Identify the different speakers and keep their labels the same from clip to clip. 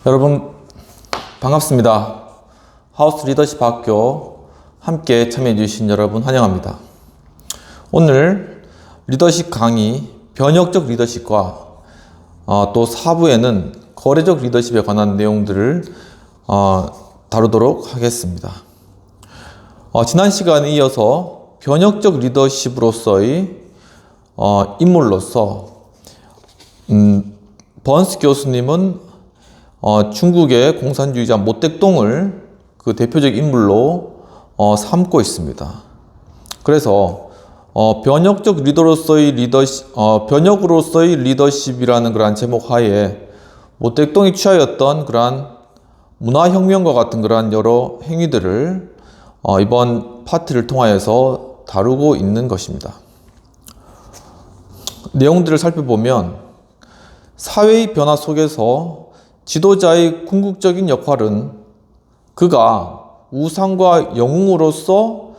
Speaker 1: 여러분 반갑습니다. 하우스 리더십 학교 함께 참여해 주신 여러분 환영합니다. 오늘 리더십 강의 변혁적 리더십과 또 4부에는 거래적 리더십에 관한 내용들을 다루도록 하겠습니다. 지난 시간에 이어서 변혁적 리더십으로서의 인물로서 번스 교수님은 중국의 공산주의자 모택동을 그 대표적 인물로 삼고 있습니다. 그래서 변혁적 리더로서의 변혁으로서의 리더십이라는 그러한 제목 하에 모택동이 취하였던 그러한 문화혁명과 같은 그러한 여러 행위들을 이번 파트를 통하여서 다루고 있는 것입니다. 내용들을 살펴보면 사회의 변화 속에서 지도자의 궁극적인 역할은 그가 우상과 영웅으로서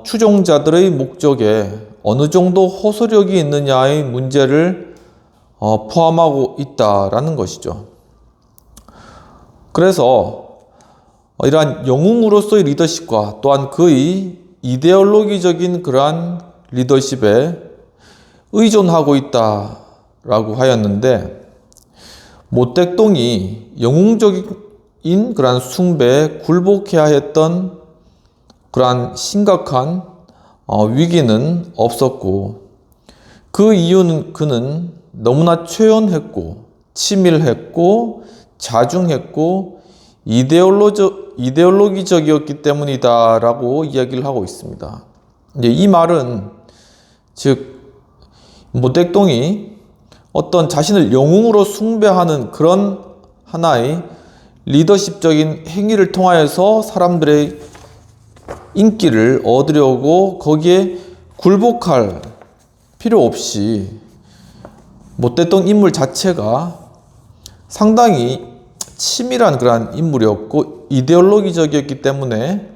Speaker 1: 추종자들의 목적에 어느 정도 호소력이 있느냐의 문제를 포함하고 있다라는 것이죠. 그래서 이러한 영웅으로서의 리더십과 또한 그의 이데올로기적인 그러한 리더십에 의존하고 있다라고 하였는데, 모택동이 영웅적인 그러한 숭배에 굴복해야 했던 그러한 심각한 위기는 없었고, 그 이유는 그는 너무나 초연했고 치밀했고 자중했고 이데올로기적이었기 때문이다 라고 이야기를 하고 있습니다. 이제 이 말은 즉 모택동이 어떤 자신을 영웅으로 숭배하는 그런 하나의 리더십적인 행위를 통하여서 사람들의 인기를 얻으려고 거기에 굴복할 필요 없이 모택동 인물 자체가 상당히 치밀한 그러한 인물이었고 이데올로기적이었기 때문에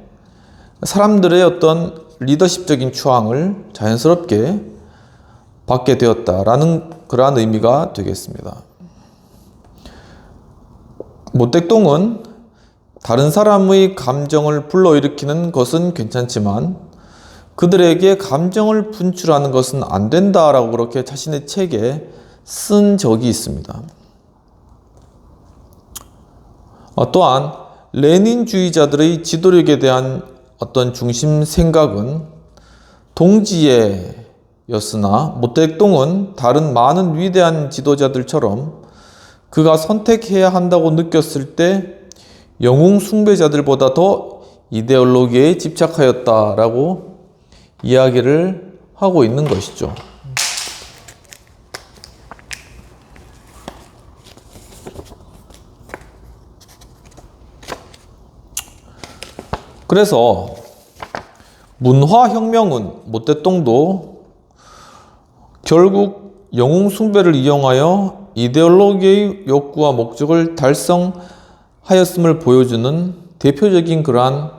Speaker 1: 사람들의 어떤 리더십적인 추앙을 자연스럽게 받게 되었다라는 그러한 의미가 되겠습니다. 모택동은 다른 사람의 감정을 불러일으키는 것은 괜찮지만 그들에게 감정을 분출하는 것은 안 된다라고 그렇게 자신의 책에 쓴 적이 있습니다. 또한 레닌주의자들의 지도력에 대한 어떤 중심 생각은 동지애였으나 모택동은 다른 많은 위대한 지도자들처럼 그가 선택해야 한다고 느꼈을 때 영웅 숭배자들보다 더 이데올로기에 집착하였다라고 이야기를 하고 있는 것이죠. 그래서 문화혁명은 모택동도 결국 영웅 숭배를 이용하여 이데올로기의 욕구와 목적을 달성하였음을 보여주는 대표적인 그러한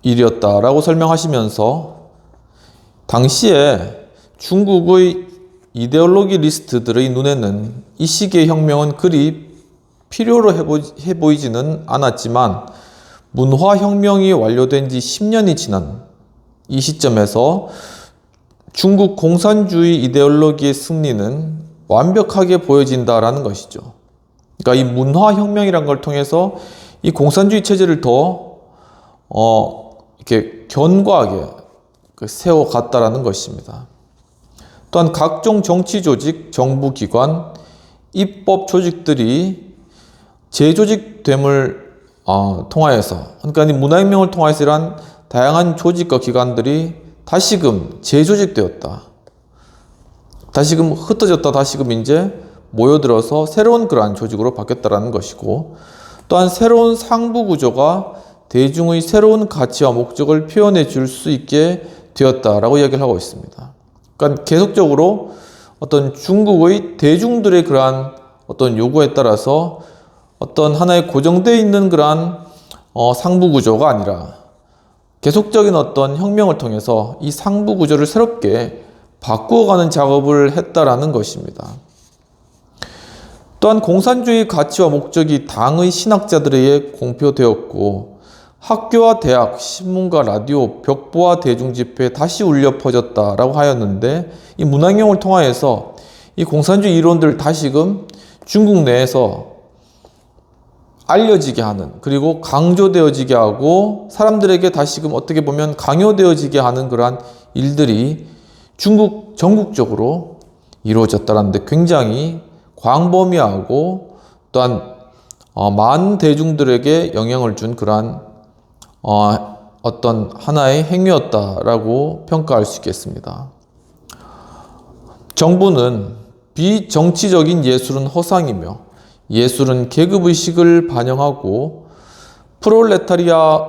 Speaker 1: 일이었다라고 설명하시면서 당시에 중국의 이데올로기 리스트들의 눈에는 이 시기의 혁명은 그리 필요로 해 보이지는 않았지만 문화혁명이 완료된 지 10년이 지난 이 시점에서 중국 공산주의 이데올로기의 승리는 완벽하게 보여진다라는 것이죠. 그러니까 이 문화혁명이란 걸 통해서 이 공산주의 체제를 더 이렇게 견고하게 세워갔다라는 것입니다. 또한 각종 정치 조직, 정부 기관, 입법 조직들이 재조직됨을 통하여서, 그러니까 이 문화혁명을 통해서 이러한 다양한 조직과 기관들이 다시금 재조직되었다. 다시금 흩어졌다. 다시금 이제 모여들어서 새로운 그러한 조직으로 바뀌었다라는 것이고, 또한 새로운 상부 구조가 대중의 새로운 가치와 목적을 표현해 줄 수 있게 되었다라고 이야기를 하고 있습니다. 그러니까 계속적으로 어떤 중국의 대중들의 그러한 어떤 요구에 따라서 어떤 하나의 고정되어 있는 그러한 상부 구조가 아니라 계속적인 어떤 혁명을 통해서 이 상부 구조를 새롭게 바꾸어가는 작업을 했다라는 것입니다. 또한 공산주의 가치와 목적이 당의 신학자들에 의해 공표되었고 학교와 대학, 신문과 라디오, 벽보와 대중집회에 다시 울려 퍼졌다라고 하였는데 이 문학영을 통하여서 이 공산주의 이론들을 다시금 중국 내에서 알려지게 하는, 그리고 강조되어지게 하고 사람들에게 다시금 어떻게 보면 강요되어지게 하는 그러한 일들이 중국 전국적으로 이루어졌다는데 굉장히 광범위하고 또한 많은 대중들에게 영향을 준 그러한 어떤 하나의 행위였다라고 평가할 수 있겠습니다. 정부는 비정치적인 예술은 허상이며 예술은 계급의식을 반영하고 프롤레타리아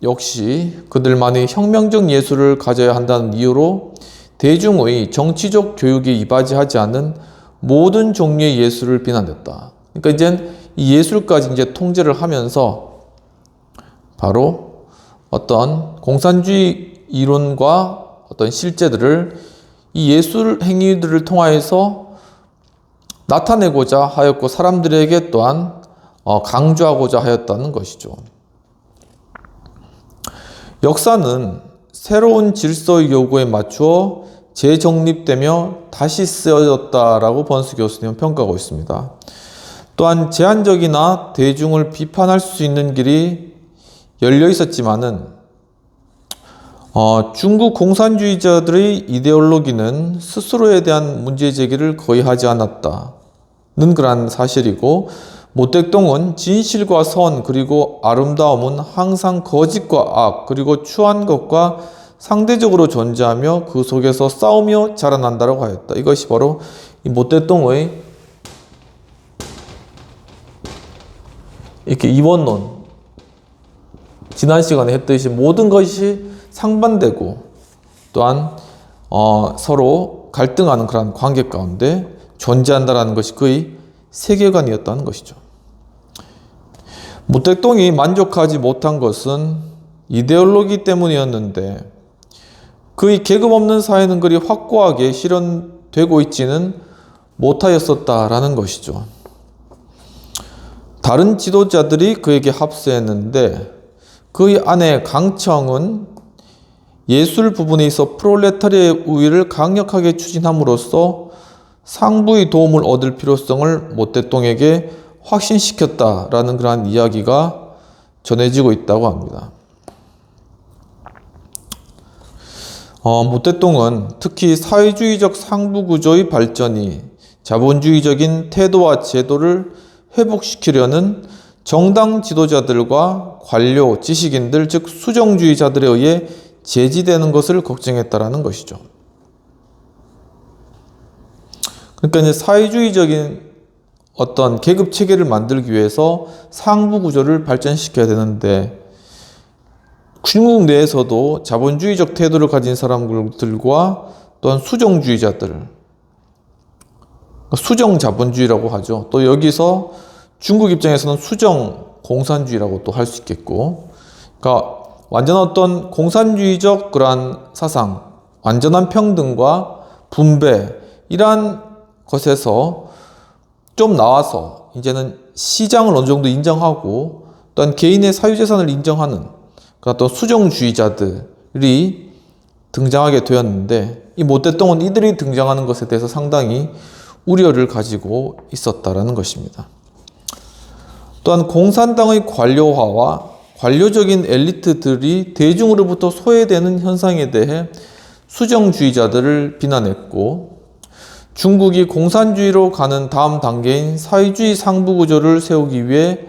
Speaker 1: 역시 그들만의 혁명적 예술을 가져야 한다는 이유로 대중의 정치적 교육에 이바지하지 않은 모든 종류의 예술을 비난했다. 그러니까 이제 이 예술까지 이제 통제를 하면서 바로 어떤 공산주의 이론과 어떤 실제들을 이 예술 행위들을 통하여서 나타내고자 하였고 사람들에게 또한 강조하고자 하였다는 것이죠. 역사는 새로운 질서의 요구에 맞추어 재정립되며 다시 쓰여졌다라고 번스 교수님은 평가하고 있습니다. 또한 제한적이나 대중을 비판할 수 있는 길이 열려 있었지만은 중국 공산주의자들의 이데올로기는 스스로에 대한 문제 제기를 거의 하지 않았다는 그런 사실이고 모택동은 진실과 선 그리고 아름다움은 항상 거짓과 악 그리고 추한 것과 상대적으로 존재하며 그 속에서 싸우며 자라난다고 하였다. 이것이 바로 이 모택동의 이렇게 이원론, 지난 시간에 했듯이 모든 것이 상반되고 또한 서로 갈등하는 그런 관계 가운데 존재한다는 것이 그의 세계관이었다는 것이죠. 모택동이 만족하지 못한 것은 이데올로기 때문이었는데 그의 계급 없는 사회는 그리 확고하게 실현되고 있지는 못하였었다라는 것이죠. 다른 지도자들이 그에게 합세했는데 그의 아내 강청은 예술 부분에 있어 프롤레타리아의 우위를 강력하게 추진함으로써 상부의 도움을 얻을 필요성을 모택동에게 확신시켰다라는 그러한 이야기가 전해지고 있다고 합니다. 모택동은 특히 사회주의적 상부구조의 발전이 자본주의적인 태도와 제도를 회복시키려는 정당 지도자들과 관료, 지식인들, 즉 수정주의자들에 의해 제지되는 것을 걱정했다라는 것이죠. 그러니까 이제 사회주의적인 어떤 계급 체계를 만들기 위해서 상부 구조를 발전시켜야 되는데 중국 내에서도 자본주의적 태도를 가진 사람들과 또한 수정주의자들, 수정 자본주의라고 하죠. 또 여기서 중국 입장에서는 수정 공산주의라고 또 할 수 있겠고, 그러니까 완전 어떤 공산주의적 그러한 사상, 완전한 평등과 분배 이러한 것에서 좀 나와서 이제는 시장을 어느 정도 인정하고 또한 개인의 사유재산을 인정하는 그런 또 수정주의자들이 등장하게 되었는데 이 모택동은 이들이 등장하는 것에 대해서 상당히 우려를 가지고 있었다라는 것입니다. 또한 공산당의 관료화와 관료적인 엘리트들이 대중으로부터 소외되는 현상에 대해 수정주의자들을 비난했고 중국이 공산주의로 가는 다음 단계인 사회주의 상부구조를 세우기 위해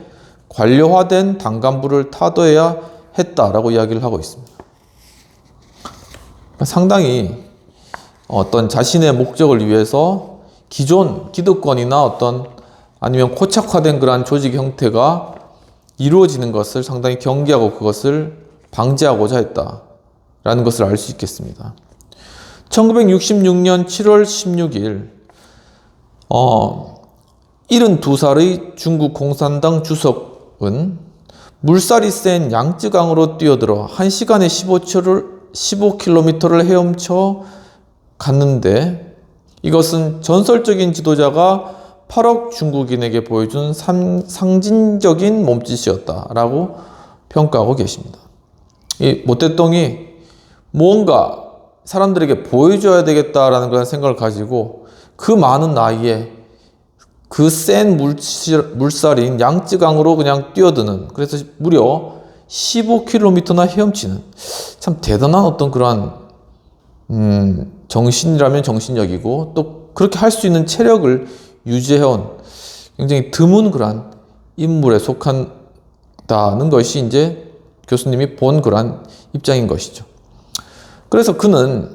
Speaker 1: 관료화된 당간부를 타도해야 했다라고 이야기를 하고 있습니다. 상당히 어떤 자신의 목적을 위해서 기존 기득권이나 어떤 아니면 고착화된 그러한 조직 형태가 이루어지는 것을 상당히 경계하고 그것을 방지하고자 했다라는 것을 알 수 있겠습니다. 1966년 7월 16일 72살의 중국 공산당 주석은 물살이 센 양쯔강으로 뛰어들어 1시간에 15km를 헤엄쳐 갔는데 이것은 전설적인 지도자가 8억 중국인에게 보여준 상징적인 몸짓이었다라고 평가하고 계십니다. 이 모택동이 뭔가 사람들에게 보여줘야 되겠다라는 그런 생각을 가지고 그 많은 나이에 그 센 물살인 양쯔강으로 그냥 뛰어드는, 그래서 무려 15km나 헤엄치는 참 대단한 어떤 그러한 정신이라면 정신력이고 또 그렇게 할 수 있는 체력을 유지해온 굉장히 드문 그러한 인물에 속한다는 것이 이제 교수님이 본 그러한 입장인 것이죠. 그래서 그는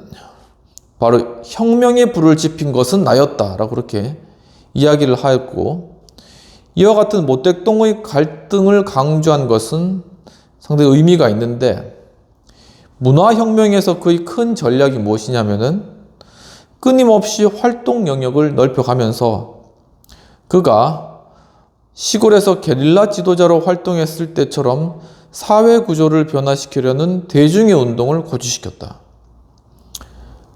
Speaker 1: 바로 혁명의 불을 지핀 것은 나였다라고 그렇게 이야기를 하였고, 이와 같은 모택동의 갈등을 강조한 것은 상당히 의미가 있는데, 문화혁명에서 그의 큰 전략이 무엇이냐면은 끊임없이 활동 영역을 넓혀가면서 그가 시골에서 게릴라 지도자로 활동했을 때처럼 사회 구조를 변화시키려는 대중의 운동을 고취시켰다.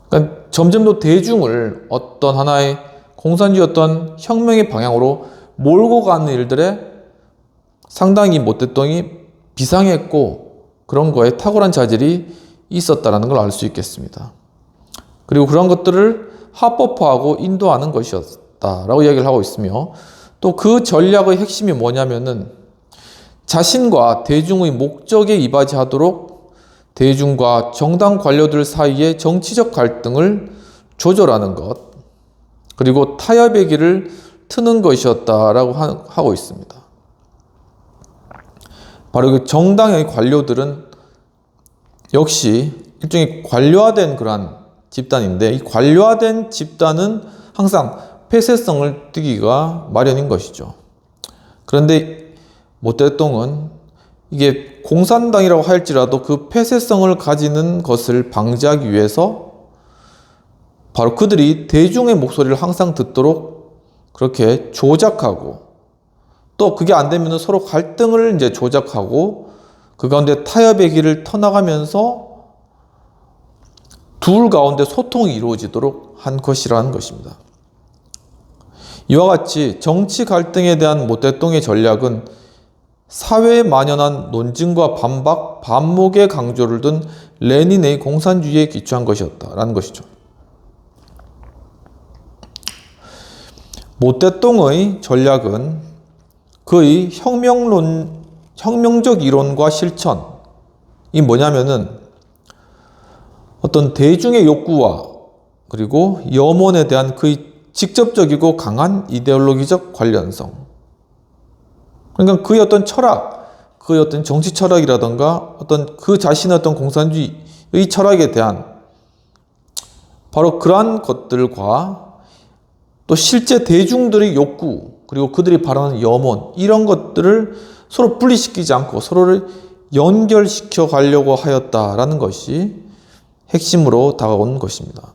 Speaker 1: 그러니까 점점 더 대중을 어떤 하나의 공산주의 어떤 혁명의 방향으로 몰고 가는 일들에 상당히 모택동이 비상했고 그런 거에 탁월한 자질이 있었다는 걸 알 수 있겠습니다. 그리고 그런 것들을 합법화하고 인도하는 것이었다라고 이야기를 하고 있으며, 또 그 전략의 핵심이 뭐냐면은 자신과 대중의 목적에 이바지하도록 대중과 정당 관료들 사이의 정치적 갈등을 조절하는 것, 그리고 타협의 길을 트는 것이었다라고 하고 있습니다. 바로 그 정당의 관료들은 역시 일종의 관료화된 그러한 집단인데, 이 관료화된 집단은 항상 폐쇄성을 띠기가 마련인 것이죠. 그런데 모택동은 이게 공산당이라고 할지라도 그 폐쇄성을 가지는 것을 방지하기 위해서 바로 그들이 대중의 목소리를 항상 듣도록 그렇게 조작하고, 또 그게 안 되면 서로 갈등을 이제 조작하고 그 가운데 타협의 길을 터나가면서 둘 가운데 소통이 이루어지도록 한 것이라는 것입니다. 이와 같이 정치 갈등에 대한 모택동의 전략은 사회에 만연한 논증과 반박, 반목의 강조를 둔 레닌의 공산주의에 기초한 것이었다라는 것이죠. 모택동의 전략은 그의 혁명적 이론과 실천이 뭐냐면은 어떤 대중의 욕구와 그리고 염원에 대한 그의 직접적이고 강한 이데올로기적 관련성, 그러니까 그의 어떤 철학, 그의 어떤 정치 철학이라던가 어떤 그 자신의 어떤 공산주의의 철학에 대한 바로 그러한 것들과 또 실제 대중들의 욕구, 그리고 그들이 바라는 염원, 이런 것들을 서로 분리시키지 않고 서로를 연결시켜 가려고 하였다라는 것이 핵심으로 다가온 것입니다.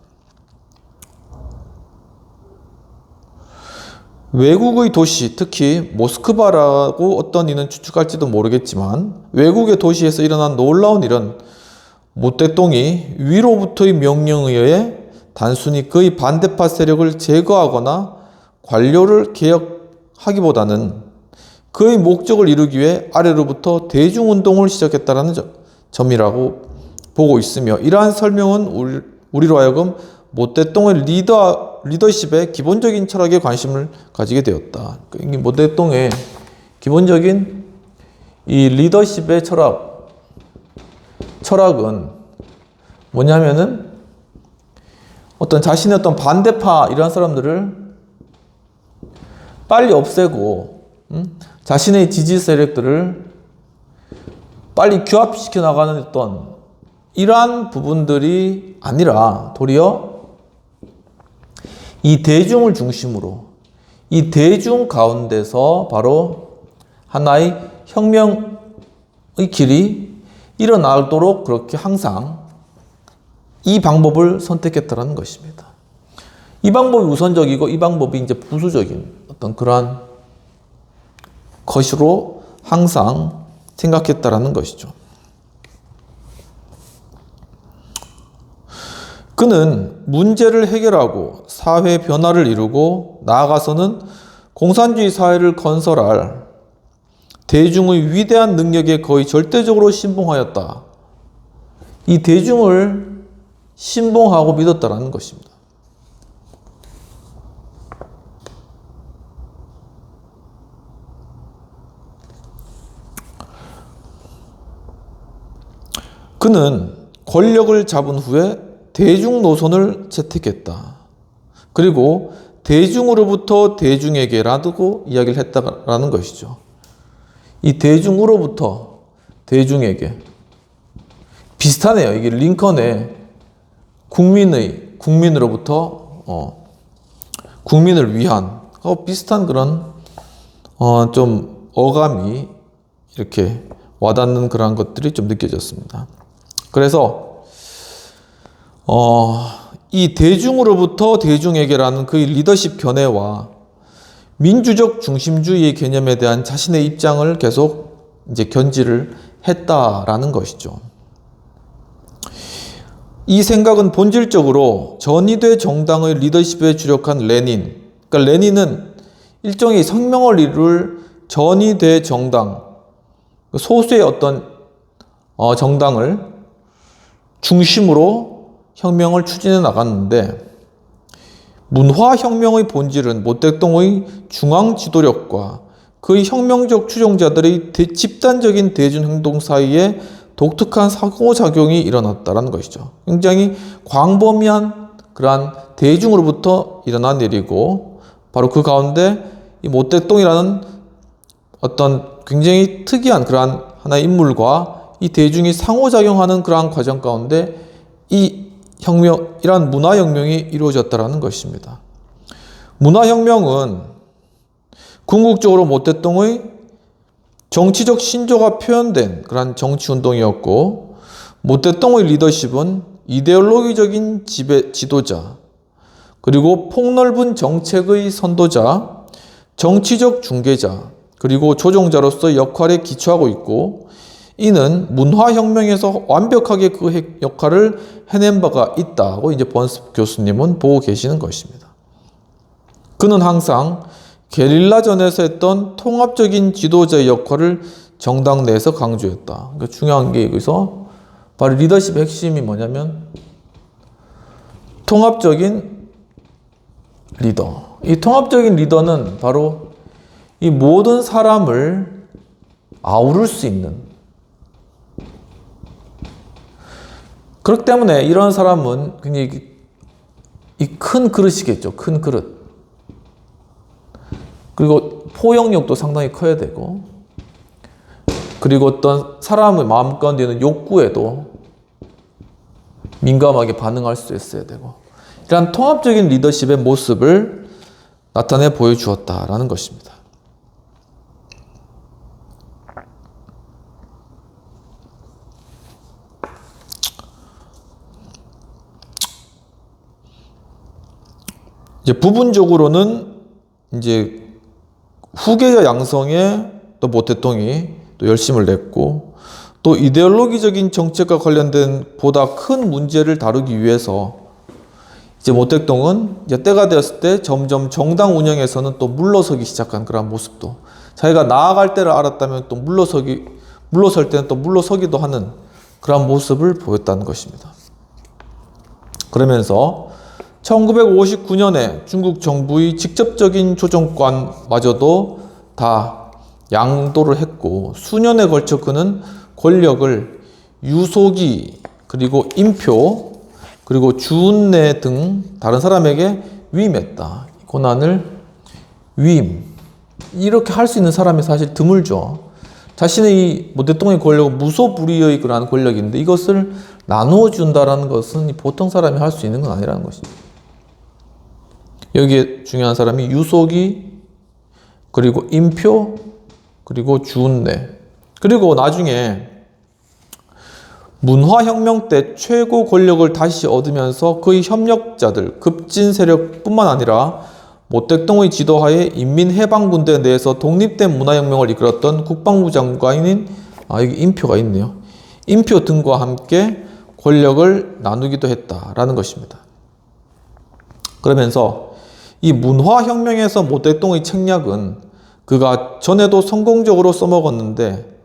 Speaker 1: 외국의 도시, 특히 모스크바라고 어떤 이는 추측할지도 모르겠지만 외국의 도시에서 일어난 놀라운 일은 모택동이 위로부터의 명령에 의해 단순히 그의 반대파 세력을 제거하거나 관료를 개혁하기보다는 그의 목적을 이루기 위해 아래로부터 대중운동을 시작했다는 점이라고 보고 있으며, 이러한 설명은 우리로 하여금 모택동의 리더십의 기본적인 철학에 관심을 가지게 되었다. 모택동의 기본적인 이 리더십의 철학은 뭐냐면은 어떤 자신의 어떤 반대파 이러한 사람들을 빨리 없애고 자신의 지지 세력들을 빨리 규합시켜 나가는 어떤 이러한 부분들이 아니라 도리어 이 대중을 중심으로 이 대중 가운데서 바로 하나의 혁명의 길이 일어나도록 그렇게 항상 이 방법을 선택했다는 것입니다. 이 방법이 우선적이고 이 방법이 이제 부수적인 어떤 그러한 것으로 항상 생각했다라는 것이죠. 그는 문제를 해결하고 사회 변화를 이루고 나아가서는 공산주의 사회를 건설할 대중의 위대한 능력에 거의 절대적으로 신봉하였다. 이 대중을 신봉하고 믿었다라는 것입니다. 그는 권력을 잡은 후에 대중 노선을 채택했다. 그리고 대중으로부터 대중에게라고 이야기를 했다라는 것이죠. 이 대중으로부터 대중에게 비슷하네요. 이게 링컨의 국민으로부터 국민을 위한 비슷한 그런 좀 어감이 이렇게 와닿는 그런 것들이 좀 느껴졌습니다. 그래서 이 대중으로부터 대중에게라는 그의 리더십 견해와 민주적 중심주의의 개념에 대한 자신의 입장을 계속 이제 견지를 했다라는 것이죠. 이 생각은 본질적으로 전위대 정당의 리더십에 주력한 레닌, 그러니까 레닌은 일종의 성명을 이룰 전위대 정당, 소수의 어떤 정당을 중심으로 혁명을 추진해 나갔는데, 문화혁명의 본질은 모택동의 중앙 지도력과 그의 혁명적 추종자들의 집단적인 대중행동 사이에 독특한 상호작용이 일어났다는 것이죠. 굉장히 광범위한 그러한 대중으로부터 일어난 일이고, 바로 그 가운데 이 모택동이라는 어떤 굉장히 특이한 그러한 하나의 인물과 이 대중이 상호작용하는 그러한 과정 가운데 이 이러한 문화혁명이 이루어졌다는 것입니다. 문화혁명은 궁극적으로 모택동의 정치적 신조가 표현된 그런 정치운동이었고, 모택동의 리더십은 이데올로기적인 지도자, 그리고 폭넓은 정책의 선도자, 정치적 중개자, 그리고 조종자로서 역할에 기초하고 있고, 이는 문화혁명에서 완벽하게 그 역할을 해낸 바가 있다고 이제 번스 교수님은 보고 계시는 것입니다. 그는 항상 게릴라전에서 했던 통합적인 지도자의 역할을 정당 내에서 강조했다. 그러니까 중요한 게 여기서 바로 리더십의 핵심이 뭐냐면 통합적인 리더. 이 통합적인 리더는 바로 이 모든 사람을 아우를 수 있는, 그렇기 때문에 이런 사람은 굉장히 이 큰 그릇이겠죠. 큰 그릇. 그리고 포용력도 상당히 커야 되고, 그리고 어떤 사람의 마음 가운데 있는 욕구에도 민감하게 반응할 수 있어야 되고, 이러한 통합적인 리더십의 모습을 나타내 보여주었다라는 것입니다. 이제 부분적으로는 이제 후계자 양성에 또 모택동이 또 열심을 냈고, 또 이데올로기적인 정책과 관련된 보다 큰 문제를 다루기 위해서 이제 모택동은 이제 때가 되었을 때 점점 정당 운영에서는 또 물러서기 시작한 그런 모습도, 자기가 나아갈 때를 알았다면 또 물러설 때는 또 물러서기도 하는 그런 모습을 보였다는 것입니다. 그러면서 1959년에 중국 정부의 직접적인 조정권마저도 다 양도를 했고, 수년에 걸쳐 그는 권력을 유소기, 그리고 인표, 그리고 주운내 등 다른 사람에게 위임했다. 고난을 위임. 이렇게 할 수 있는 사람이 사실 드물죠. 자신의 이 모택동의 권력은 무소불위의 그러한 권력인데 이것을 나누어 준다라는 것은 보통 사람이 할 수 있는 건 아니라는 것입니다. 여기에 중요한 사람이 유소기, 그리고 인표, 그리고 주운내. 그리고 나중에 문화혁명 때 최고 권력을 다시 얻으면서 그의 협력자들, 급진 세력뿐만 아니라 모택동의 지도하에 인민해방군대 내에서 독립된 문화혁명을 이끌었던 국방부 장관인 여기 인표가 있네요. 인표 등과 함께 권력을 나누기도 했다라는 것입니다. 그러면서 이 문화혁명에서 모택동의 책략은 그가 전에도 성공적으로 써먹었는데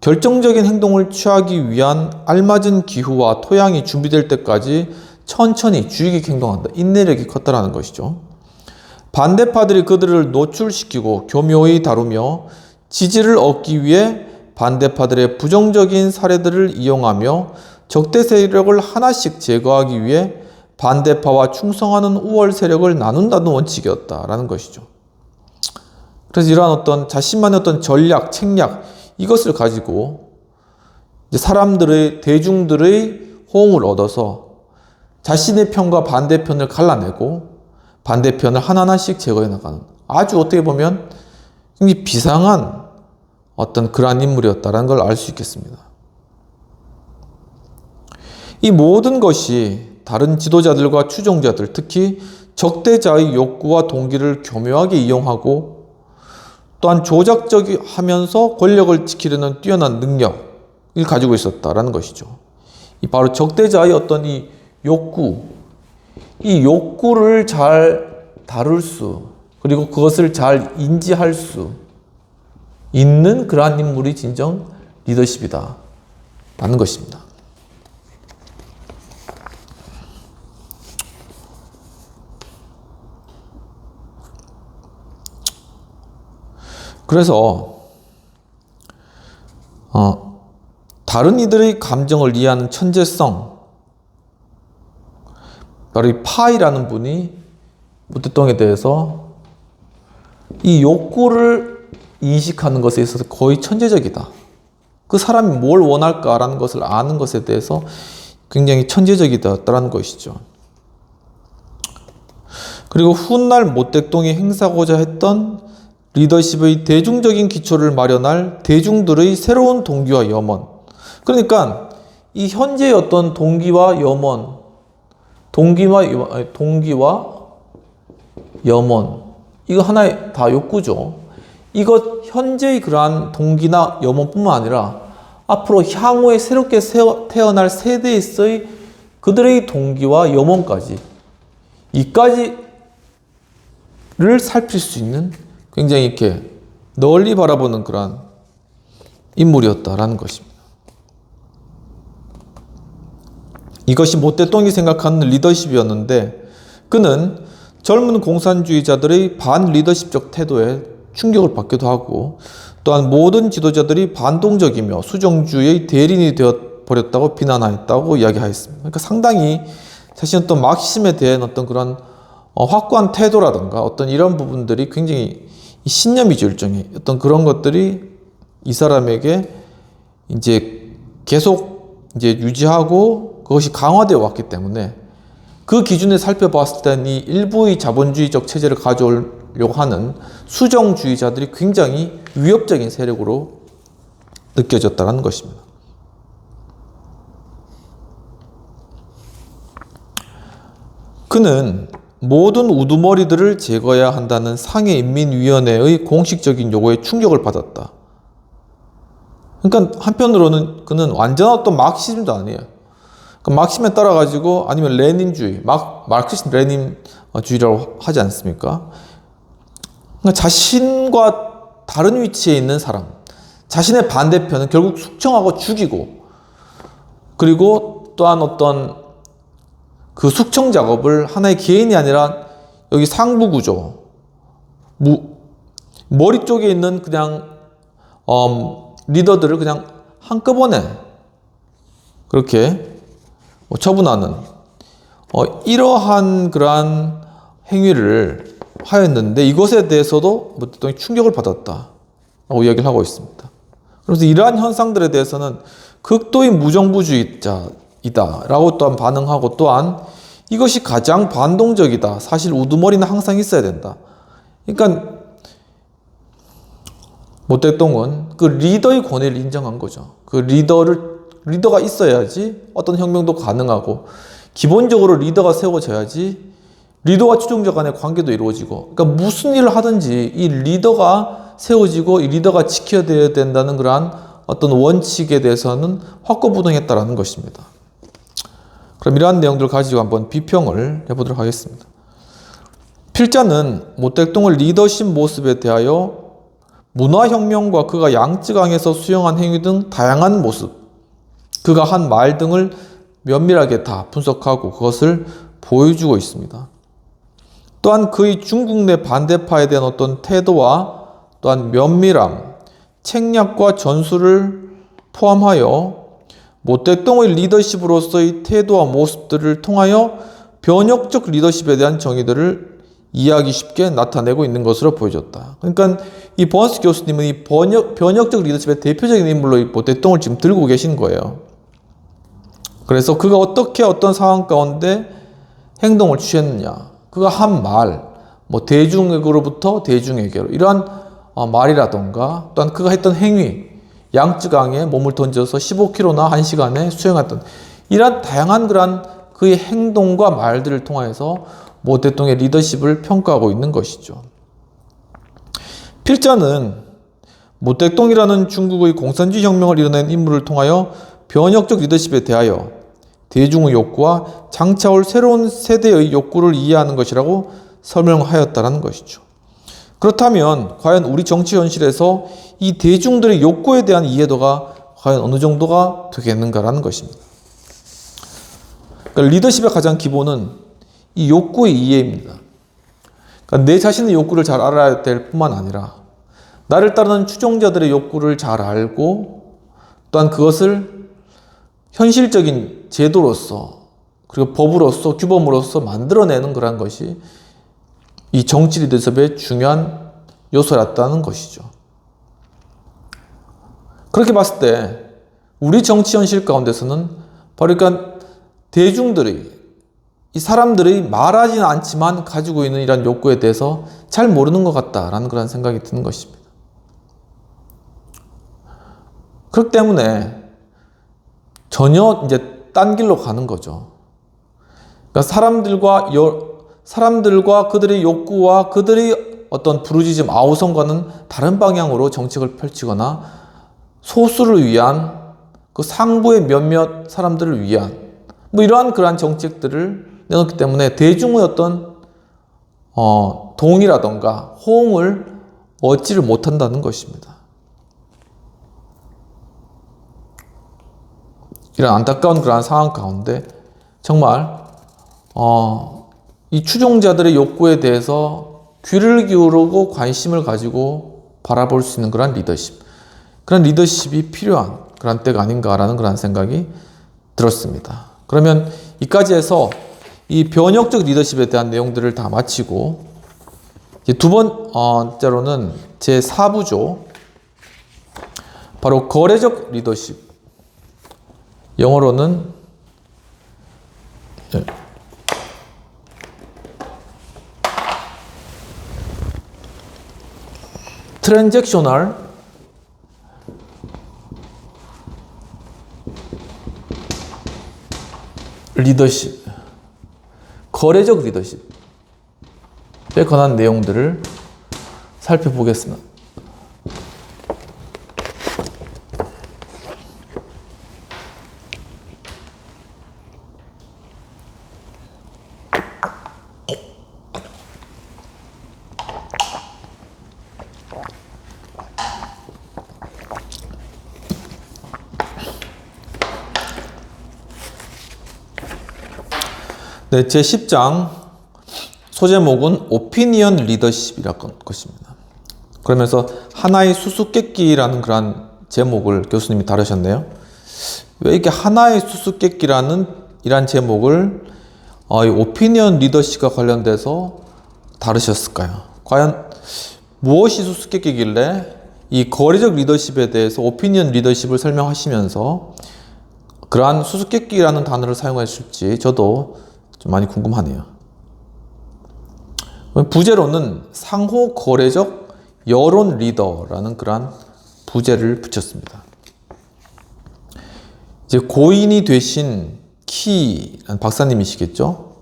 Speaker 1: 결정적인 행동을 취하기 위한 알맞은 기후와 토양이 준비될 때까지 천천히 주의깊게 행동한다. 인내력이 컸다라는 것이죠. 반대파들이 그들을 노출시키고 교묘히 다루며 지지를 얻기 위해 반대파들의 부정적인 사례들을 이용하며 적대 세력을 하나씩 제거하기 위해 반대파와 충성하는 우월 세력을 나눈다는 원칙이었다라는 것이죠. 그래서 이러한 어떤 자신만의 어떤 전략, 책략 이것을 가지고 이제 사람들의 대중들의 호응을 얻어서 자신의 편과 반대편을 갈라내고 반대편을 하나하나씩 제거해 나가는 아주 어떻게 보면 굉장히 비상한 어떤 그러한 인물이었다는 걸 알 수 있겠습니다. 이 모든 것이 다른 지도자들과 추종자들, 특히 적대자의 욕구와 동기를 교묘하게 이용하고 또한 조작적이하면서 권력을 지키려는 뛰어난 능력을 가지고 있었다라는 것이죠. 이 바로 적대자의 어떤 이 욕구를 잘 다룰 수, 그리고 그것을 잘 인지할 수 있는 그러한 인물이 진정 리더십이다 라는 것입니다. 그래서 다른 이들의 감정을 이해하는 천재성, 바로 이 파이라는 분이 모택동에 대해서 이 욕구를 인식하는 것에 있어서 거의 천재적이다. 그 사람이 뭘 원할까라는 것을 아는 것에 대해서 굉장히 천재적이다라는 것이죠. 그리고 훗날 모택동이 행사하고자 했던 리더십의 대중적인 기초를 마련할 대중들의 새로운 동기와 염원. 그러니까 이 현재의 어떤 동기와 염원, 이거 하나의 다 욕구죠. 이것 현재의 그러한 동기나 염원뿐만 아니라 앞으로 향후에 새롭게 태어날 세대에서의 그들의 동기와 염원까지 이까지를 살필 수 있는 굉장히 이렇게 널리 바라보는 그러한 인물이었다라는 것입니다. 이것이 모택동이 생각하는 리더십이었는데 그는 젊은 공산주의자들의 반리더십적 태도에 충격을 받기도 하고 또한 모든 지도자들이 반동적이며 수정주의의 대리인이 되어버렸다고 비난하였다고 이야기하였습니다. 그러니까 상당히 자신의 어떤 마크시즘에 대한 어떤 그런 확고한 태도라든가 어떤 이런 부분들이 굉장히 신념이죠, 일종의. 어떤 그런 것들이 이 사람에게 이제 계속 이제 유지하고 그것이 강화되어 왔기 때문에 그 기준에 살펴봤을 때는 이 일부의 자본주의적 체제를 가져오려고 하는 수정주의자들이 굉장히 위협적인 세력으로 느껴졌다는 것입니다. 그는 모든 우두머리들을 제거해야 한다는 상해인민위원회의 공식적인 요구에 충격을 받았다. 그러니까 한편으로는 그는 완전 어떤 마크시즘도 아니에요. 그 마크시즘에 따라가지고 아니면 레닌주의, 마르크시즘 레닌주의라고 하지 않습니까? 그러니까 자신과 다른 위치에 있는 사람, 자신의 반대편은 결국 숙청하고 죽이고 그리고 또한 어떤 그 숙청 작업을 하나의 개인이 아니라 여기 상부 구조, 머리 쪽에 있는 그냥 리더들을 그냥 한꺼번에 그렇게 처분하는 이러한 그러한 행위를 하였는데 이것에 대해서도 모택동이 충격을 받았다라고 이야기를 하고 있습니다. 그래서 이러한 현상들에 대해서는 극도의 무정부주의자이다라고 또한 반응하고 또한 이것이 가장 반동적이다. 사실 우두머리는 항상 있어야 된다. 그러니까 모택동은 그 리더의 권위를 인정한 거죠. 그 리더가 있어야지 어떤 혁명도 가능하고 기본적으로 리더가 세워져야지 리더와 추종자 간의 관계도 이루어지고 그러니까 무슨 일을 하든지 이 리더가 세워지고 이 리더가 지켜야 된다는 그러한 어떤 원칙에 대해서는 확고부동했다라는 것입니다. 그럼 이러한 내용들을 가지고 한번 비평을 해보도록 하겠습니다. 필자는 모택동의 리더십 모습에 대하여 문화혁명과 그가 양쯔강에서 수행한 행위 등 다양한 모습, 그가 한 말 등을 면밀하게 다 분석하고 그것을 보여주고 있습니다. 또한 그의 중국 내 반대파에 대한 어떤 태도와 또한 면밀함, 책략과 전술을 포함하여 모택동의 리더십으로서의 태도와 모습들을 통하여 변혁적 리더십에 대한 정의들을 이해하기 쉽게 나타내고 있는 것으로 보여졌다. 그러니까 이 버언스 교수님은 이 변혁적 리더십의 대표적인 인물로 이 모택동을 지금 들고 계신 거예요. 그래서 그가 어떻게 어떤 상황 가운데 행동을 취했느냐, 그가 한 말, 대중에게로부터 대중에게로 이러한 말이라던가 또한 그가 했던 행위, 양쯔강에 몸을 던져서 15km나 1시간에 수행했던 이러한 다양한 그러한 그의 행동과 말들을 통해서 모택동의 리더십을 평가하고 있는 것이죠. 필자는 모택동이라는 중국의 공산주의 혁명을 이뤄낸 인물을 통하여 변혁적 리더십에 대하여 대중의 욕구와 장차올 새로운 세대의 욕구를 이해하는 것이라고 설명하였다는 것이죠. 그렇다면 과연 우리 정치 현실에서 이 대중들의 욕구에 대한 이해도가 과연 어느 정도가 되겠는가라는 것입니다. 그러니까 리더십의 가장 기본은 이 욕구의 이해입니다. 그러니까 내 자신의 욕구를 잘 알아야 될 뿐만 아니라 나를 따르는 추종자들의 욕구를 잘 알고 또한 그것을 현실적인 제도로서 그리고 법으로서 규범으로서 만들어내는 그런 것이 이 정치 리더십의 중요한 요소였다는 것이죠. 그렇게 봤을 때 우리 정치 현실 가운데서는 바로 그러니까 대중들이 이 사람들이 말하지는 않지만 가지고 있는 이런 욕구에 대해서 잘 모르는 것 같다라는 그런 생각이 드는 것입니다. 그렇기 때문에 전혀 이제 딴 길로 가는 거죠. 그러니까 사람들과 그들의 욕구와 그들의 어떤 부르짖음, 아우성과는 다른 방향으로 정책을 펼치거나 소수를 위한 그 상부의 몇몇 사람들을 위한 이러한 그러한 정책들을 내놓기 때문에 대중의 어떤 동의라던가 호응을 얻지를 못한다는 것입니다. 이런 안타까운 그러한 상황 가운데 정말 이 추종자들의 욕구에 대해서 귀를 기울이고 관심을 가지고 바라볼 수 있는 그런 리더십, 그런 리더십이 필요한 그런 때가 아닌가라는 그런 생각이 들었습니다. 그러면 이까지 해서 이 변혁적 리더십에 대한 내용들을 다 마치고 이제 두 번째로는 제 4부죠. 바로 거래적 리더십. 영어로는 트랜잭셔널 리더십, 거래적 리더십에 관한 내용들을 살펴보겠습니다. 네, 제 10장 소제목은 오피니언 리더십이라는 것입니다. 그러면서 하나의 수수께끼라는 그런 제목을 교수님이 다루셨네요. 왜 이렇게 하나의 수수께끼라는 이런 제목을 이 오피니언 리더십과 관련돼서 다루셨을까요? 과연 무엇이 수수께끼길래 이 거래적 리더십에 대해서 오피니언 리더십을 설명하시면서 그러한 수수께끼라는 단어를 사용하실지 저도 좀 많이 궁금하네요. 부제로는 상호 거래적 여론 리더라는 그러한 부제를 붙였습니다. 이제 고인이 되신 키 박사님이시겠죠?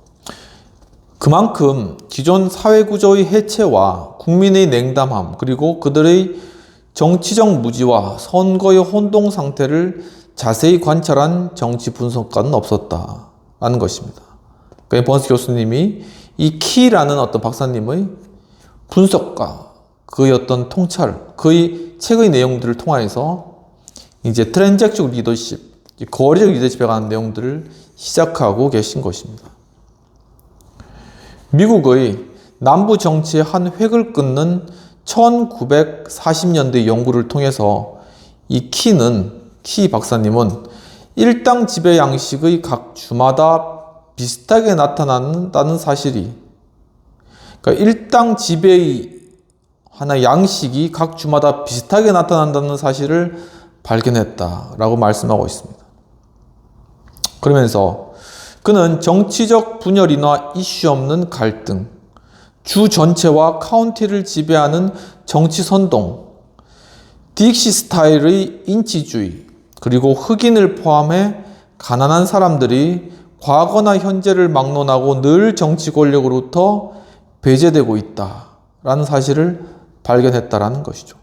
Speaker 1: 그만큼 기존 사회구조의 해체와 국민의 냉담함 그리고 그들의 정치적 무지와 선거의 혼동 상태를 자세히 관찰한 정치 분석가는 없었다라는 것입니다. 그러니까 버언스 교수님이 이 키라는 어떤 박사님의 분석과 그의 어떤 통찰, 그의 책의 내용들을 통하여서 이제 트랜잭션 리더십, 거래적 리더십에 관한 내용들을 시작하고 계신 것입니다. 미국의 남부 정치의 한 획을 끊는 1940년대 연구를 통해서 이 키 박사님은 일당 지배 양식의 각 주마다 비슷하게 나타난다는 사실이, 그러니까 일당 지배의 하나의 양식이 각 주마다 비슷하게 나타난다는 사실을 발견했다라고 말씀하고 있습니다. 그러면서 그는 정치적 분열이나 이슈 없는 갈등, 주 전체와 카운티를 지배하는 정치 선동, 딕시 스타일의 인치주의, 그리고 흑인을 포함해 가난한 사람들이 과거나 현재를 막론하고 늘 정치 권력으로부터 배제되고 있다라는 사실을 발견했다라는 것이죠.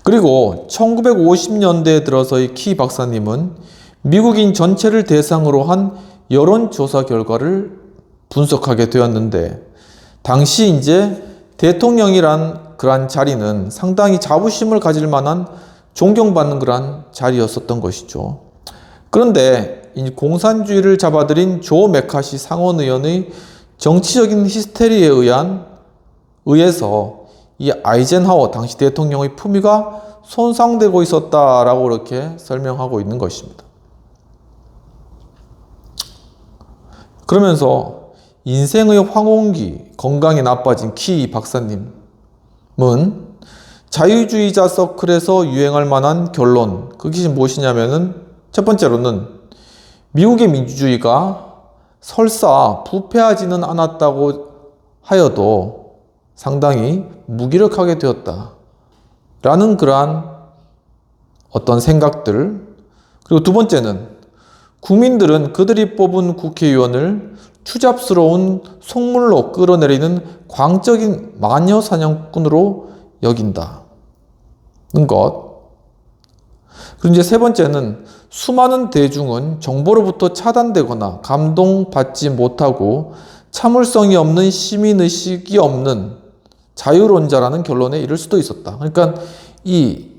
Speaker 1: 그리고 1950년대에 들어서의 키 박사님은 미국인 전체를 대상으로 한 여론조사 결과를 분석하게 되었는데, 당시 이제 대통령이란 그러한 자리는 상당히 자부심을 가질 만한 존경받는 그러한 자리였었던 것이죠. 그런데 이 공산주의를 잡아들인 조 메카시 상원의원의 정치적인 히스테리에 의해서 이 아이젠하워 당시 대통령의 품위가 손상되고 있었다라고 이렇게 설명하고 있는 것입니다. 그러면서 인생의 황혼기, 건강이 나빠진 키 박사님은 자유주의자 서클에서 유행할 만한 결론, 그것이 무엇이냐면은 첫 번째로는 미국의 민주주의가 설사 부패하지는 않았다고 하여도 상당히 무기력하게 되었다 라는 그러한 어떤 생각들, 그리고 두 번째는 국민들은 그들이 뽑은 국회의원을 추잡스러운 속물로 끌어내리는 광적인 마녀 사냥꾼으로 여긴다는 것. 그리고 이제 세 번째는 수많은 대중은 정보로부터 차단되거나 감동받지 못하고 참을성이 없는 시민의식이 없는 자유론자라는 결론에 이를 수도 있었다. 그러니까 이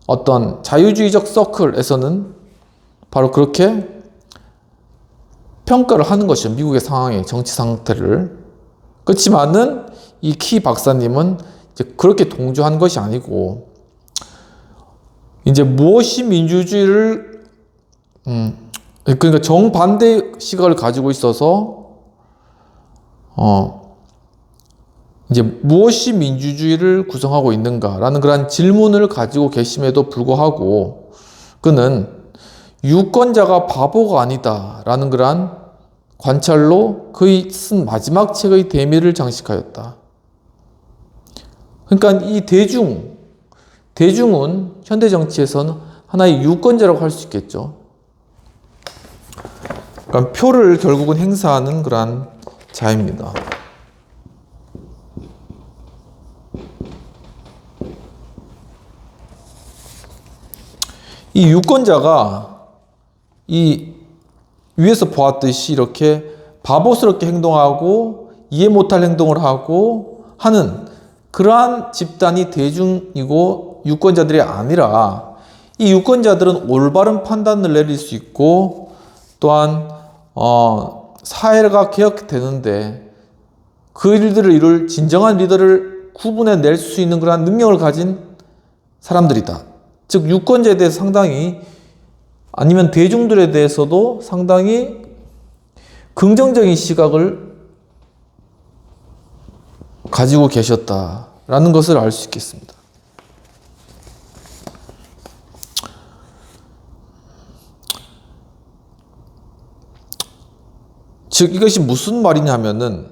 Speaker 1: 어떤 자유주의적 서클에서는 바로 그렇게 평가를 하는 것이죠. 미국의 상황의 정치 상태를. 그렇지만은 이 키 박사님은 이제 그렇게 동조한 것이 아니고, 이제 무엇이 민주주의를, 그러니까 정반대 시각을 가지고 있어서, 이제 무엇이 민주주의를 구성하고 있는가라는 그런 질문을 가지고 계심에도 불구하고, 그는 유권자가 바보가 아니다라는 그러한 관찰로 그의 쓴 마지막 책의 대미를 장식하였다. 그러니까 이 대중은 현대 정치에서는 하나의 유권자라고 할 수 있겠죠. 그러니까 표를 결국은 행사하는 그러한 자입니다. 이 유권자가 이 위에서 보았듯이 이렇게 바보스럽게 행동하고 이해 못할 행동을 하고 하는 그러한 집단이 대중이고 유권자들이 아니라, 이 유권자들은 올바른 판단을 내릴 수 있고, 또한 사회가 개혁되는데 그 일들을 이룰 진정한 리더를 구분해낼 수 있는 그러한 능력을 가진 사람들이다. 즉 유권자에 대해서 상당히, 아니면 대중들에 대해서도 상당히 긍정적인 시각을 가지고 계셨다라는 것을 알 수 있겠습니다. 즉 이것이 무슨 말이냐면은,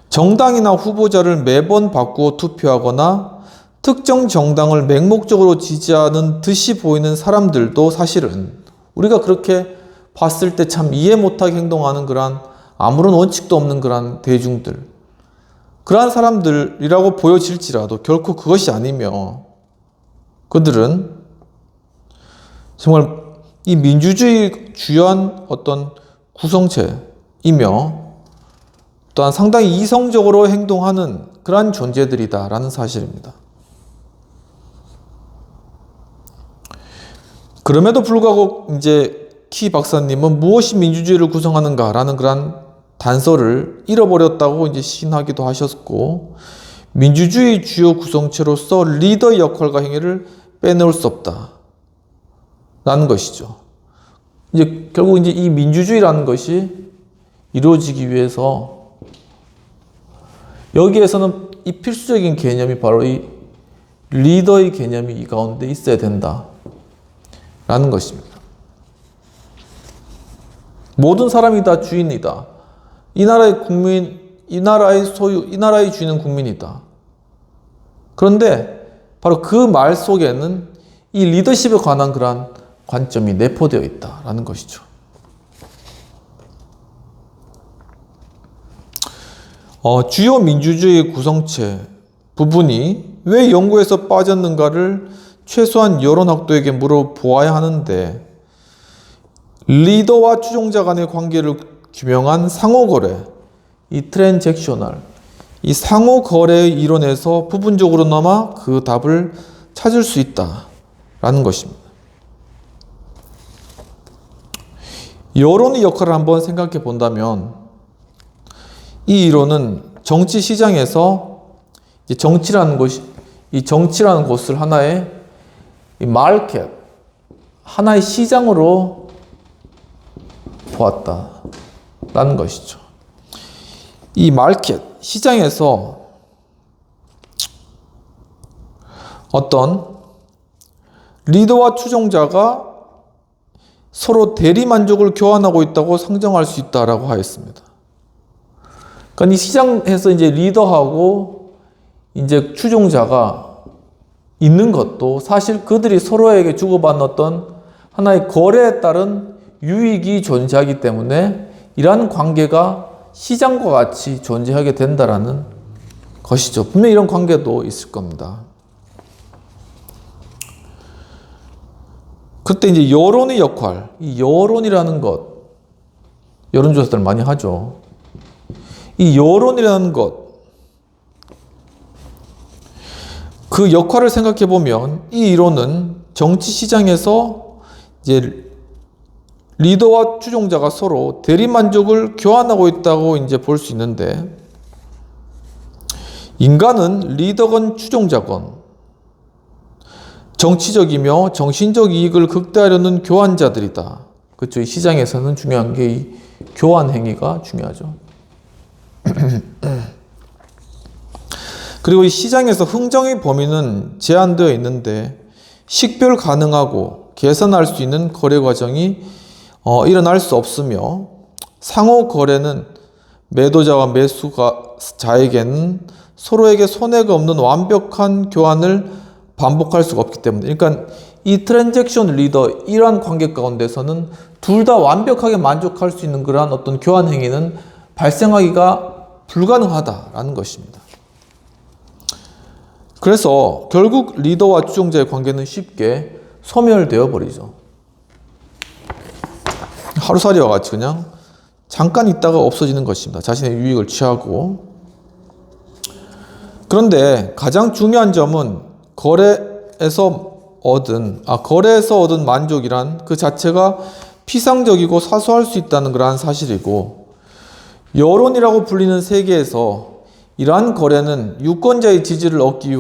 Speaker 1: 정당이나 후보자를 매번 바꾸어 투표하거나 특정 정당을 맹목적으로 지지하는 듯이 보이는 사람들도 사실은 우리가 그렇게 봤을 때 참 이해 못하게 행동하는 그러한 아무런 원칙도 없는 그러한 대중들, 그러한 사람들이라고 보여질지라도 결코 그것이 아니며, 그들은 정말 이 민주주의 주요한 어떤 구성체, 또한 상당히 이성적으로 행동하는 그러한 존재들이다라는 사실입니다. 그럼에도 불구하고 이제 키 박사님은 무엇이 민주주의를 구성하는가라는 그런 단서를 잃어버렸다고 이제 시인하기도 하셨고, 민주주의 주요 구성체로서 리더의 역할과 행위를 빼놓을 수 없다라는 것이죠. 이제 결국 이제 이 민주주의라는 것이 이루어지기 위해서 여기에서는 이 필수적인 개념이 바로 이 리더의 개념이 이 가운데 있어야 된다라는 것입니다. 모든 사람이 다 주인이다. 이 나라의 국민, 이 나라의 소유, 이 나라의 주인은 국민이다. 그런데 바로 그 말 속에는 이 리더십에 관한 그러한 관점이 내포되어 있다라는 것이죠. 주요 민주주의 구성체 부분이 왜 연구에서 빠졌는가를 최소한 여론학도에게 물어보아야 하는데, 리더와 추종자 간의 관계를 규명한 상호거래, 이 트랜잭셔널, 이 상호거래의 이론에서 부분적으로나마 그 답을 찾을 수 있다라는 것입니다. 여론의 역할을 한번 생각해 본다면, 이 이론은 정치 시장에서 정치라는 곳을 하나의 마켓, 하나의 시장으로 보았다라는 것이죠. 이 마켓, 시장에서 어떤 리더와 추종자가 서로 대리 만족을 교환하고 있다고 상정할 수 있다라고 하였습니다. 그러니까 이 시장에서 이제 리더하고 이제 추종자가 있는 것도 사실 그들이 서로에게 주고받는 어떤 하나의 거래에 따른 유익이 존재하기 때문에 이러한 관계가 시장과 같이 존재하게 된다라는 것이죠. 분명히 이런 관계도 있을 겁니다. 그때 이제 여론의 역할, 이 여론이라는 것, 여론조사들 많이 하죠. 이 여론이라는 것, 그 역할을 생각해 보면 이 이론은 정치 시장에서 이제 리더와 추종자가 서로 대리 만족을 교환하고 있다고 이제 볼 수 있는데, 인간은 리더건 추종자건 정치적이며 정신적 이익을 극대화하려는 교환자들이다. 그렇죠. 이 시장에서는 중요한 게 이 교환 행위가 중요하죠. 그리고 이 시장에서 흥정의 범위는 제한되어 있는데 식별 가능하고 개선할 수 있는 거래 과정이 일어날 수 없으며, 상호 거래는 매도자와 매수자에게는 서로에게 손해가 없는 완벽한 교환을 반복할 수가 없기 때문에, 그러니까 이 트랜잭션 리더 이러한 관계 가운데서는 둘 다 완벽하게 만족할 수 있는 그러한 어떤 교환 행위는 발생하기가 불가능하다라는 것입니다. 그래서 결국 리더와 추종자의 관계는 쉽게 소멸되어 버리죠. 하루살이와 같이 그냥 잠깐 있다가 없어지는 것입니다. 자신의 유익을 취하고. 그런데 가장 중요한 점은 거래에서 얻은 만족이란 그 자체가 피상적이고 사소할 수 있다는 그러한 사실이고, 여론이라고 불리는 세계에서 이러한 거래는 유권자의 지지를 얻기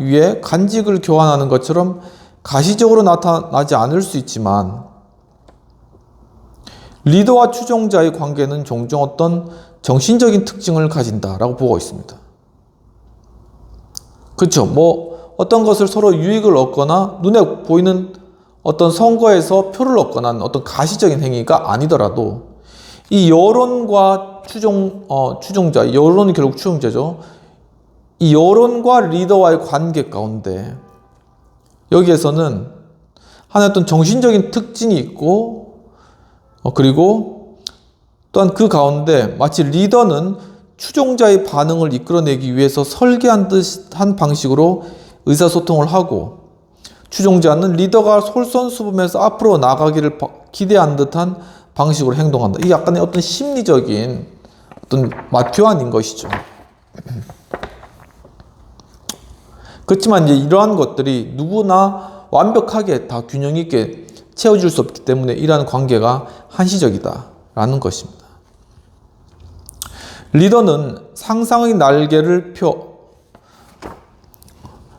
Speaker 1: 위해 간직을 교환하는 것처럼 가시적으로 나타나지 않을 수 있지만, 리더와 추종자의 관계는 종종 어떤 정신적인 특징을 가진다라고 보고 있습니다. 그렇죠. 어떤 것을 서로 유익을 얻거나 눈에 보이는 어떤 선거에서 표를 얻거나 하는 어떤 가시적인 행위가 아니더라도 이 여론과 추종자, 여론이 결국 추종자죠. 이 여론과 리더와의 관계 가운데 여기에서는 하나의 어떤 정신적인 특징이 있고, 그리고 또한 그 가운데 마치 리더는 추종자의 반응을 이끌어내기 위해서 설계한 듯한 방식으로 의사소통을 하고, 추종자는 리더가 솔선수범해서 앞으로 나가기를 기대한 듯한 방식으로 행동한다. 이게 약간의 어떤 심리적인 어떤 맛교환인 것이죠. 그렇지만 이제 이러한 것들이 누구나 완벽하게 다 균형 있게 채워줄 수 없기 때문에 이러한 관계가 한시적이다라는 것입니다. 리더는 상상의 날개를 펴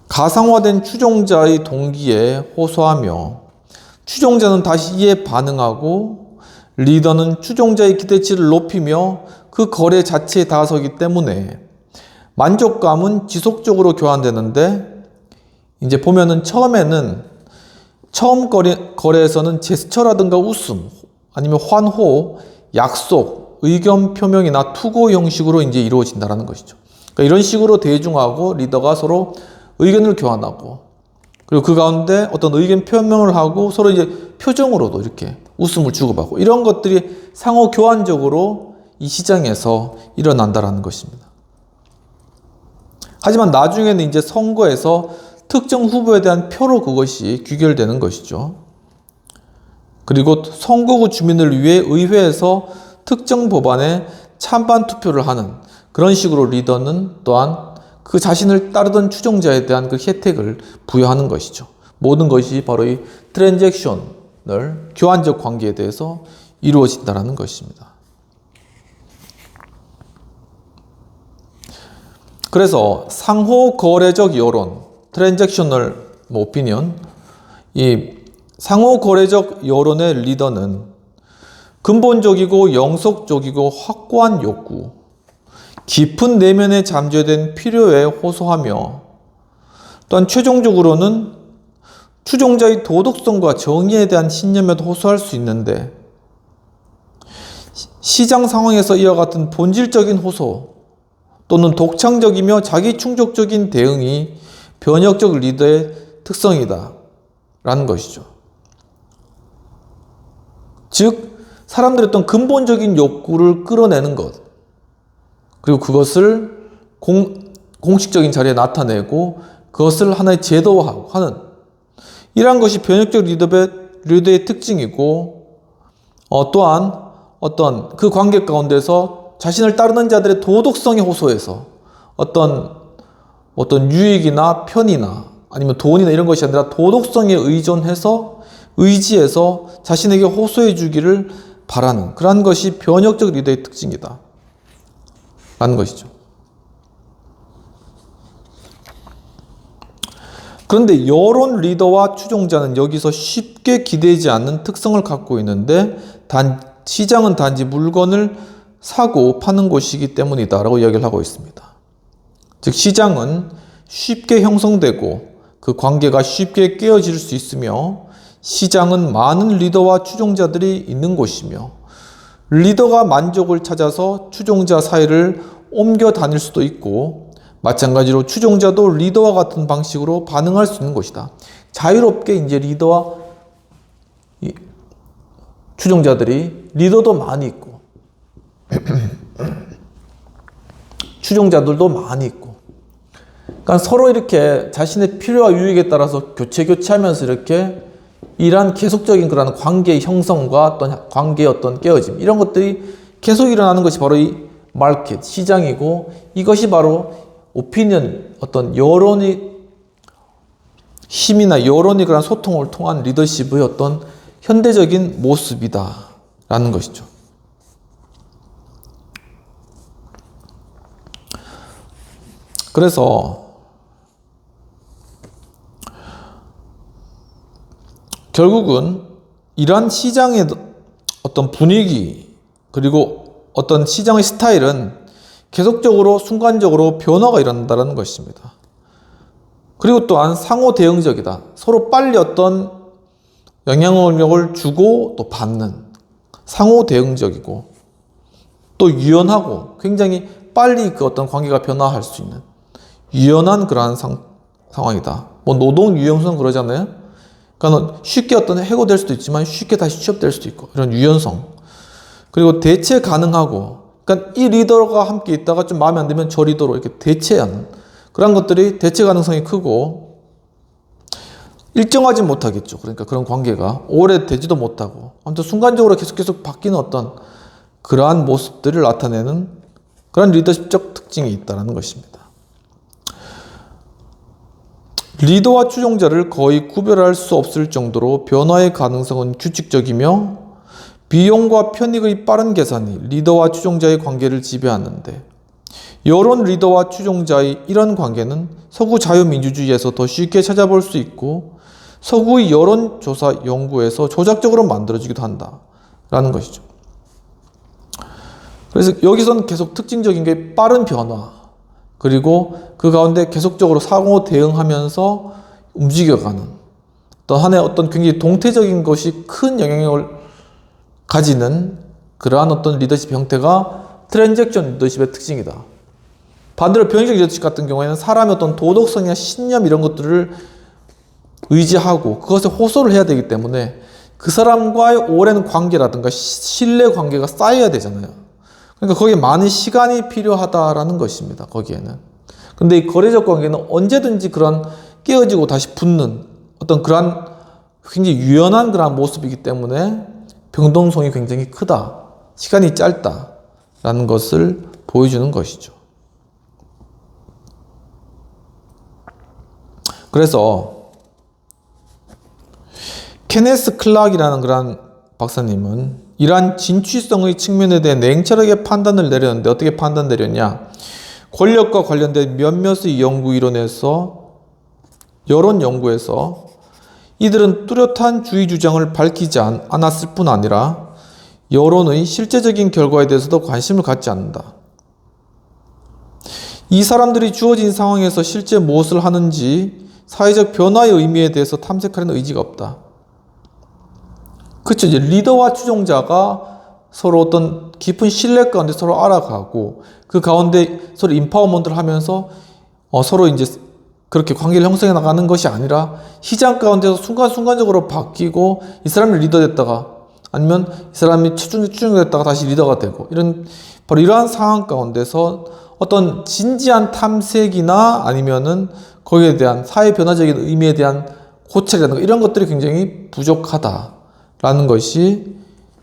Speaker 1: 가상화된 추종자의 동기에 호소하며 추종자는 다시 이에 반응하고 리더는 추종자의 기대치를 높이며 그 거래 자체에 다가서기 때문에 만족감은 지속적으로 교환되는데 이제 보면은 처음 거래에서는 제스처라든가 웃음 아니면 환호, 약속, 의견 표명이나 투고 형식으로 이제 이루어진다는 것이죠. 그러니까 이런 식으로 대중하고 리더가 서로 의견을 교환하고 그리고 그 가운데 어떤 의견 표명을 하고 서로 이제 표정으로도 이렇게 웃음을 주고받고 이런 것들이 상호 교환적으로 이 시장에서 일어난다는 것입니다. 하지만 나중에는 이제 선거에서 특정 후보에 대한 표로 그것이 귀결되는 것이죠. 그리고 선거구 주민을 위해 의회에서 특정 법안에 찬반 투표를 하는 그런 식으로 리더는 또한 그 자신을 따르던 추종자에 대한 그 혜택을 부여하는 것이죠. 모든 것이 바로 이 트랜잭션을 교환적 관계에 대해서 이루어진다는 것입니다. 그래서 상호 거래적 여론, 트랜잭셔널 오피니언, 이 상호 거래적 여론의 리더는 근본적이고 영속적이고 확고한 욕구, 깊은 내면에 잠재된 필요에 호소하며 또한 최종적으로는 추종자의 도덕성과 정의에 대한 신념에도 호소할 수 있는데 시장 상황에서 이와 같은 본질적인 호소 또는 독창적이며 자기 충족적인 대응이 변혁적 리더의 특성이다 라는 것이죠. 즉 사람들의 어떤 근본적인 욕구를 끌어내는 것 그리고 그것을 공식적인 자리에 나타내고 그것을 하나의 제도화하고 하는 이러한 것이 변혁적 리더의 특징이고 또한 어떤 그 관계 가운데서 자신을 따르는 자들의 도덕성에 호소해서 어떤 유익이나 편의나 아니면 돈이나 이런 것이 아니라 도덕성에 의지해서 자신에게 호소해 주기를 바라는 그러한 것이 변혁적 리더의 특징이다 라는 것이죠. 그런데 여론 리더와 추종자는 여기서 쉽게 기대지 않는 특성을 갖고 있는데 시장은 단지 물건을 사고 파는 곳이기 때문이다 라고 이야기를 하고 있습니다. 즉 시장은 쉽게 형성되고 그 관계가 쉽게 깨어질 수 있으며 시장은 많은 리더와 추종자들이 있는 곳이며 리더가 만족을 찾아서 추종자 사이를 옮겨 다닐 수도 있고 마찬가지로 추종자도 리더와 같은 방식으로 반응할 수 있는 곳이다. 자유롭게 이제 리더와 추종자들이 리더도 많이 있고 추종자들도 많이 있고 그러니까 서로 이렇게 자신의 필요와 유익에 따라서 교체하면서 이렇게 이러한 계속적인 그런 관계의 형성과 어떤 관계의 어떤 깨어짐 이런 것들이 계속 일어나는 것이 바로 이 마켓 시장이고 이것이 바로 오피니언 어떤 여론의 힘이나 여론의 그런 소통을 통한 리더십의 어떤 현대적인 모습이다라는 것이죠. 그래서 결국은 이러한 시장의 어떤 분위기 그리고 어떤 시장의 스타일은 계속적으로 순간적으로 변화가 일어난다는 것입니다. 그리고 또한 상호 대응적이다. 서로 빨리 어떤 영향력을 주고 또 받는 상호 대응적이고 또 유연하고 굉장히 빨리 그 어떤 관계가 변화할 수 있는 유연한 그러한 상황이다. 뭐 노동 유연성 그러잖아요. 그러니까 쉽게 어떤 해고될 수도 있지만 쉽게 다시 취업될 수도 있고 이런 유연성 그리고 대체 가능하고 그러니까 이 리더가 함께 있다가 좀 마음에 안 들면 저 리더로 이렇게 대체하는 그런 것들이 대체 가능성이 크고 일정하지 못하겠죠. 그러니까 그런 관계가 오래되지도 못하고 아무튼 순간적으로 계속 바뀌는 어떤 그러한 모습들을 나타내는 그런 리더십적 특징이 있다는 것입니다. 리더와 추종자를 거의 구별할 수 없을 정도로 변화의 가능성은 규칙적이며 비용과 편익의 빠른 계산이 리더와 추종자의 관계를 지배하는데 여론 리더와 추종자의 이런 관계는 서구 자유민주주의에서 더 쉽게 찾아볼 수 있고 서구의 여론조사 연구에서 조작적으로 만들어지기도 한다라는 것이죠. 그래서 여기서는 계속 특징적인 게 빠른 변화, 그리고 그 가운데 계속적으로 상호 대응하면서 움직여가는 또 하나의 어떤 굉장히 동태적인 것이 큰 영향력을 가지는 그러한 어떤 리더십 형태가 트랜잭션 리더십의 특징이다. 반대로 변형적 리더십 같은 경우에는 사람의 어떤 도덕성이나 신념 이런 것들을 의지하고 그것에 호소를 해야 되기 때문에 그 사람과의 오랜 관계라든가 신뢰 관계가 쌓여야 되잖아요. 그러니까 거기에 많은 시간이 필요하다라는 것입니다. 거기에는. 근데 이 거래적 관계는 언제든지 그런 깨어지고 다시 붙는 어떤 그러한 굉장히 유연한 그런 모습이기 때문에 변동성이 굉장히 크다. 시간이 짧다라는 것을 보여주는 것이죠. 그래서 케네스 클락이라는 그런 박사님은 이러한 진취성의 측면에 대해 냉철하게 판단을 내렸는데 어떻게 판단 내렸냐? 권력과 관련된 몇몇의 연구 이론에서 여론 연구에서 이들은 뚜렷한 주의 주장을 밝히지 않았을 뿐 아니라 여론의 실제적인 결과에 대해서도 관심을 갖지 않는다. 이 사람들이 주어진 상황에서 실제 무엇을 하는지 사회적 변화의 의미에 대해서 탐색하려는 의지가 없다. 그렇죠. 이제 리더와 추종자가 서로 어떤 깊은 신뢰 가운데 서로 알아가고 그 가운데 서로 인파워먼트를 하면서 서로 이제 그렇게 관계를 형성해 나가는 것이 아니라 시장 가운데서 순간순간적으로 바뀌고 이 사람이 리더 됐다가 아니면 이 사람이 추종됐다가 다시 리더가 되고 바로 이러한 상황 가운데서 어떤 진지한 탐색이나 아니면은 거기에 대한 사회 변화적인 의미에 대한 고찰이라든가 이런 것들이 굉장히 부족하다라는 것이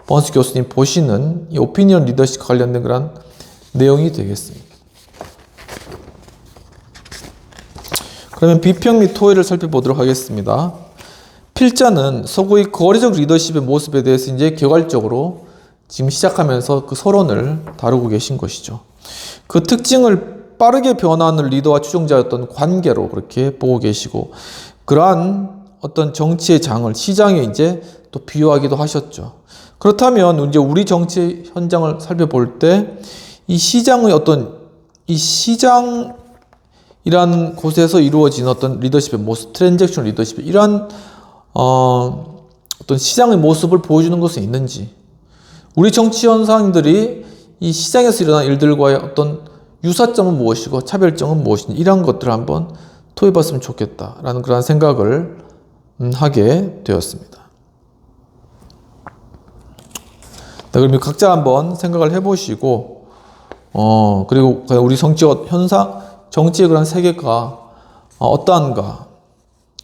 Speaker 1: 번스 교수님 보시는 이 오피니언 리더십 관련된 그런 내용이 되겠습니다. 그러면 비평 및 토의를 살펴보도록 하겠습니다. 필자는 서구의 거리적 리더십의 모습에 대해서 이제 개괄적으로 지금 시작하면서 그 서론을 다루고 계신 것이죠. 그 특징을 빠르게 변화하는 리더와 추종자였던 관계로 그렇게 보고 계시고 그러한 어떤 정치의 장을 시장에 이제 또 비유하기도 하셨죠. 그렇다면 이제 우리 정치 현장을 살펴볼 때 이 시장의 어떤 이 시장이라는 곳에서 이루어진 어떤 리더십의 모습, 트랜잭션 리더십 이러한 어떤 시장의 모습을 보여주는 것은 있는지, 우리 정치 현상들이 이 시장에서 일어난 일들과의 어떤 유사점은 무엇이고 차별점은 무엇인지 이런 것들을 한번 토해봤으면 좋겠다라는 그런 생각을 하게 되었습니다. 네, 그럼 각자 한번 생각을 해보시고 그리고 우리 정치 현상, 정치의 그런 세계가 어떠한가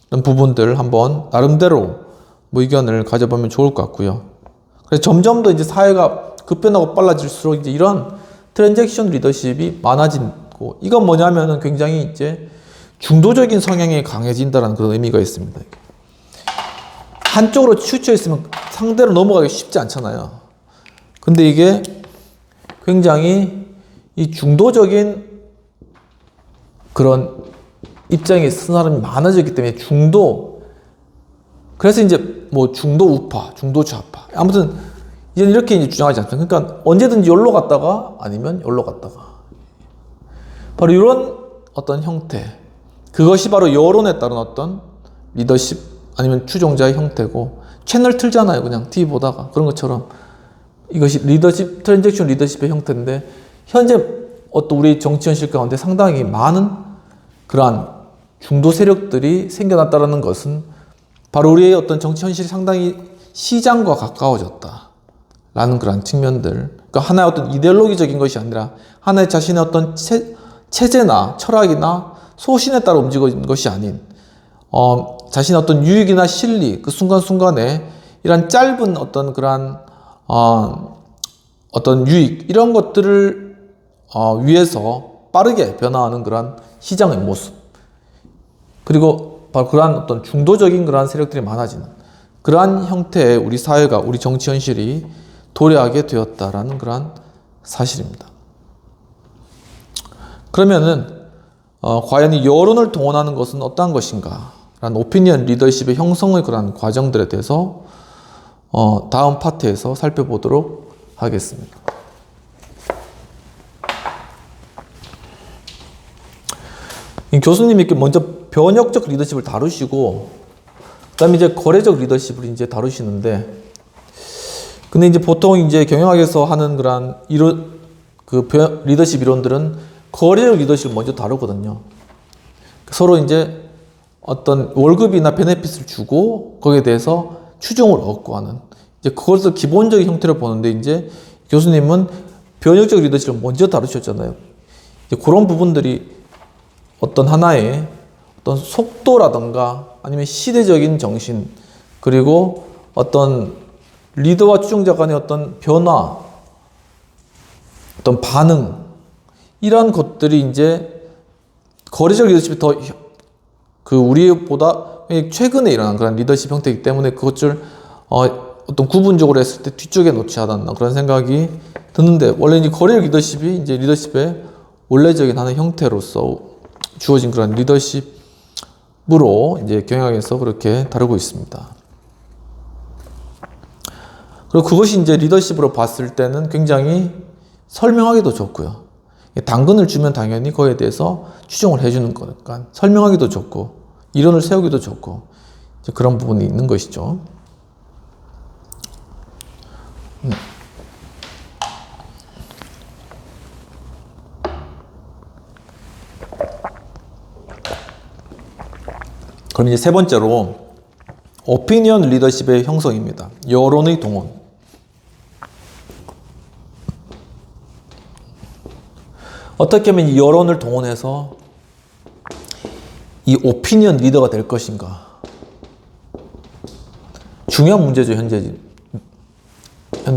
Speaker 1: 이런 부분들 한번 나름대로 의견을 가져보면 좋을 것 같고요. 그래서 점점 더 이제 사회가 급변하고 빨라질수록 이제 이런 트랜잭션 리더십이 많아지고, 이건 뭐냐면은 굉장히 이제 중도적인 성향이 강해진다는 그런 의미가 있습니다. 한쪽으로 치우쳐 있으면 상대로 넘어가기 쉽지 않잖아요. 근데 이게 굉장히 이 중도적인 그런 입장에 쓴 사람이 많아졌기 때문에 그래서 이제 뭐 중도 우파, 중도 좌파, 아무튼 이제 이렇게 이제 주장하지 않습니까? 그러니까 언제든지 여기로 갔다가 아니면 여기로 갔다가 바로 이런 어떤 형태, 그것이 바로 여론에 따른 어떤 리더십 아니면 추종자의 형태고, 채널 틀잖아요. 그냥 TV 보다가 그런 것처럼 이것이 리더십, 트랜잭션 리더십의 형태인데 현재 어떤 우리 정치 현실 가운데 상당히 많은 그러한 중도 세력들이 생겨났다는 것은 바로 우리의 어떤 정치 현실이 상당히 시장과 가까워졌다라는 그런 측면들. 그러니까 하나의 어떤 이데올로기적인 것이 아니라 하나의 자신의 어떤 체제나 철학이나 소신에 따라 움직이는 것이 아닌 자신의 어떤 유익이나 실리, 그 순간순간에 이런 짧은 어떤 그러한 어떤 유익, 이런 것들을 위해서 빠르게 변화하는 그러한 시장의 모습, 그리고 바로 그러한 어떤 중도적인 그러한 세력들이 많아지는 그러한 형태의 우리 사회가, 우리 정치 현실이 도래하게 되었다라는 그러한 사실입니다. 그러면은 과연 이 여론을 동원하는 것은 어떠한 것인가? 라는 오피니언 리더십의 형성의 그러한 과정들에 대해서 다음 파트에서 살펴보도록 하겠습니다. 이 교수님이 먼저 변혁적 리더십을 다루시고, 그 다음에 이제 거래적 리더십을 이제 다루시는데, 근데 이제 보통 이제 경영학에서 하는 그런 리더십 이론들은 거래적 리더십을 먼저 다루거든요. 서로 이제 어떤 월급이나 베네핏을 주고 거기에 대해서 추종을 얻고 하는, 이제 그것을 기본적인 형태로 보는데, 이제 교수님은 변혁적 리더십을 먼저 다루셨잖아요. 이제 그런 부분들이 어떤 하나의 어떤 속도라든가 아니면 시대적인 정신, 그리고 어떤 리더와 추종자 간의 어떤 변화, 어떤 반응, 이러한 것들이 이제 거래적 리더십이 더 우리보다 최근에 일어난 그런 리더십 형태이기 때문에 그것을 어떤 구분적으로 했을 때 뒤쪽에 놓지 않았나 그런 생각이 드는데, 원래 이제 거래적 리더십이 이제 리더십의 원래적인 하나의 형태로서 주어진 그런 리더십으로 이제 경영학에서 그렇게 다루고 있습니다. 그리고 그것이 이제 리더십으로 봤을 때는 굉장히 설명하기도 좋고요. 당근을 주면 당연히 그거에 대해서 추종을 해주는 거니까 설명하기도 좋고, 이론을 세우기도 좋고, 이제 그런 부분이 있는 것이죠. 그럼 이제 세 번째로 오피니언 리더십의 형성입니다. 여론의 동원. 어떻게 하면 이 여론을 동원해서 이 오피니언 리더가 될 것인가? 중요한 문제죠, 현재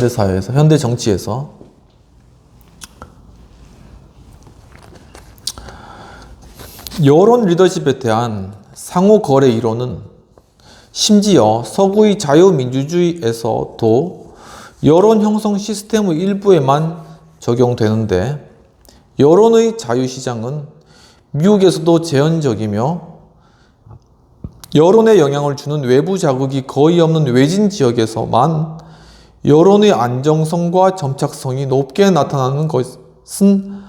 Speaker 1: 사회에서, 현대 정치에서. 여론 리더십에 대한 상호 거래 이론은 심지어 서구의 자유민주주의에서도 여론 형성 시스템의 일부에만 적용되는데, 여론의 자유시장은 미국에서도 제한적이며 여론에 영향을 주는 외부 자극이 거의 없는 외진 지역에서만 여론의 안정성과 점착성이 높게 나타나는 것은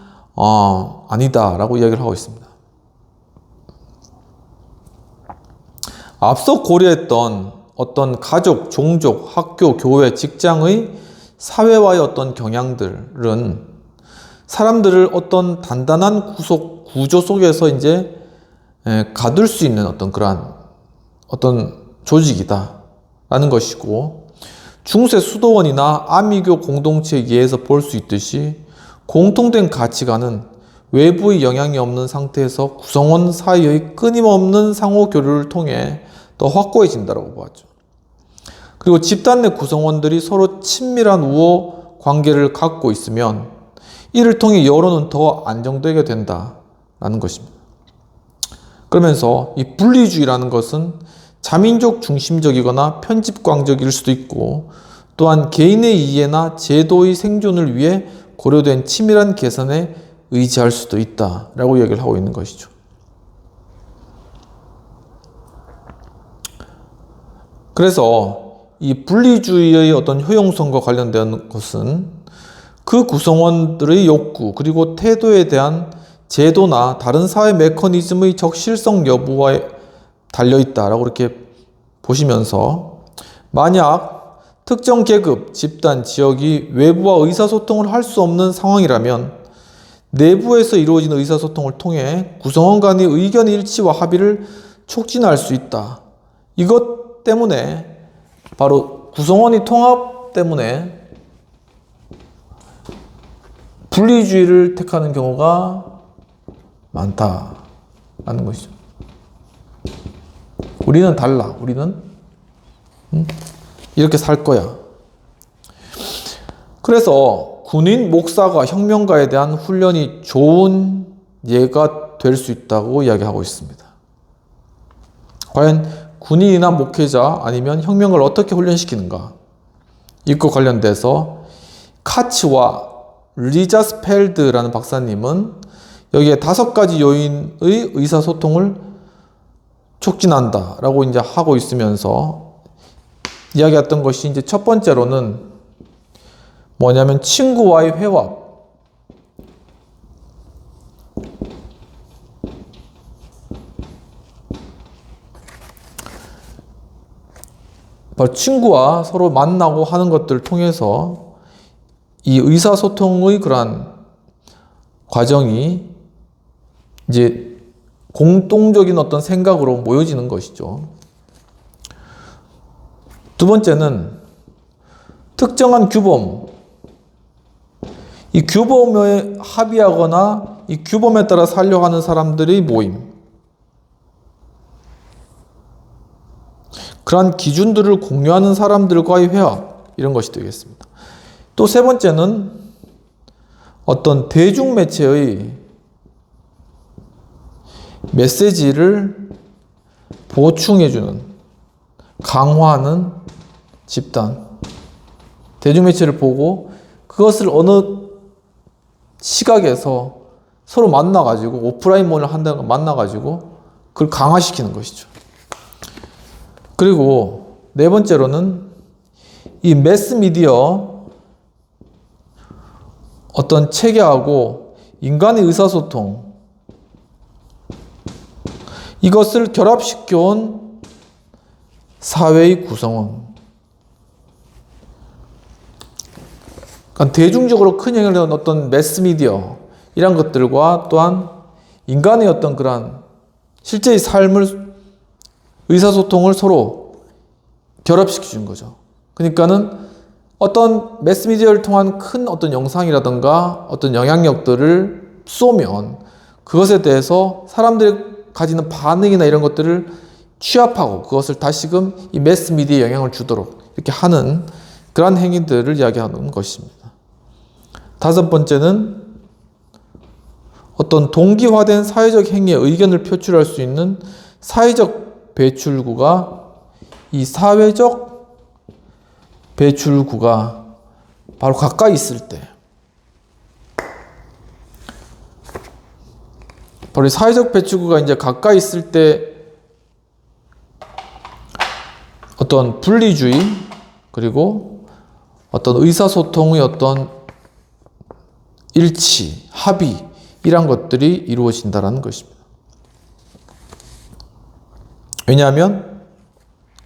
Speaker 1: 아니다라고 이야기를 하고 있습니다. 앞서 고려했던 어떤 가족, 종족, 학교, 교회, 직장의 사회와의 어떤 경향들은 사람들을 어떤 단단한 구조 속에서 이제 가둘 수 있는 어떤 그러한 어떤 조직이다라는 것이고, 중세 수도원이나 아미교 공동체의 예에서 볼 수 있듯이 공통된 가치관은 외부의 영향이 없는 상태에서 구성원 사이의 끊임없는 상호 교류를 통해 더 확고해진다고 보았죠. 그리고 집단 내 구성원들이 서로 친밀한 우호 관계를 갖고 있으면 이를 통해 여론은 더 안정되게 된다라는 것입니다. 그러면서 이 분리주의라는 것은 자민족 중심적이거나 편집광적일 수도 있고, 또한 개인의 이해나 제도의 생존을 위해 고려된 치밀한 계산에 의지할 수도 있다라고 이야기를 하고 있는 것이죠. 그래서 이 분리주의의 어떤 효용성과 관련된 것은 그 구성원들의 욕구 그리고 태도에 대한 제도나 다른 사회 메커니즘의 적실성 여부에 달려있다라고 이렇게 보시면서, 만약 특정 계급, 집단, 지역이 외부와 의사소통을 할 수 없는 상황이라면 내부에서 이루어진 의사소통을 통해 구성원 간의 의견 일치와 합의를 촉진할 수 있다. 이것 때문에, 바로 구성원의 통합 때문에 분리주의를 택하는 경우가 많다라는 것이죠. 우리는 달라. 우리는 이렇게 살 거야. 그래서 군인, 목사가 혁명가에 대한 훈련이 좋은 예가 될 수 있다고 이야기하고 있습니다. 과연 군인이나 목회자 아니면 혁명을 어떻게 훈련시키는가? 이과 관련돼서 카츠와 리자스펠드라는 박사님은 여기에 5가지 요인의 의사소통을 촉진한다라고 이제 하고 있으면서 이야기했던 것이 이제 첫 번째로는 뭐냐면 친구와의 회화. 바로 친구와 서로 만나고 하는 것들을 통해서 이 의사소통의 그러한 과정이 이제 공통적인 어떤 생각으로 모여지는 것이죠. 두 번째는 특정한 규범. 이 규범에 합의하거나 이 규범에 따라 살려고 하는 사람들의 모임. 그러한 기준들을 공유하는 사람들과의 회화. 이런 것이 되겠습니다. 또 세 번째는 어떤 대중매체의 메시지를 보충해주는, 강화하는 집단. 대중매체를 보고 그것을 어느 시각에서 서로 만나가지고 오프라인 모임을 한다는 걸 만나가지고 그걸 강화시키는 것이죠. 그리고 네 번째로는 이 매스미디어 어떤 체계하고 인간의 의사소통 이것을 결합시켜온 사회의 구성원. 그러니까 대중적으로 큰 영향을 주는 어떤 매스미디어 이런 것들과 또한 인간의 어떤 그런 실제의 삶을 의사소통을 서로 결합시켜 준 거죠. 그러니까는 어떤 매스미디어를 통한 큰 어떤 영상이라든가 어떤 영향력들을 쏘면 그것에 대해서 사람들이 가지는 반응이나 이런 것들을 취합하고 그것을 다시금 이 매스미디어에 영향을 주도록 이렇게 하는 그러한 행위들을 이야기하는 것입니다. 다섯 번째는 어떤 동기화된 사회적 행위에 의견을 표출할 수 있는 사회적 배출구가 이 사회적 배출구가 바로 가까이 있을 때 바로 사회적 배출구가 이제 가까이 있을 때 어떤 분리주의 그리고 어떤 의사소통의 어떤 일치, 합의 이런 것들이 이루어진다는 것입니다. 왜냐하면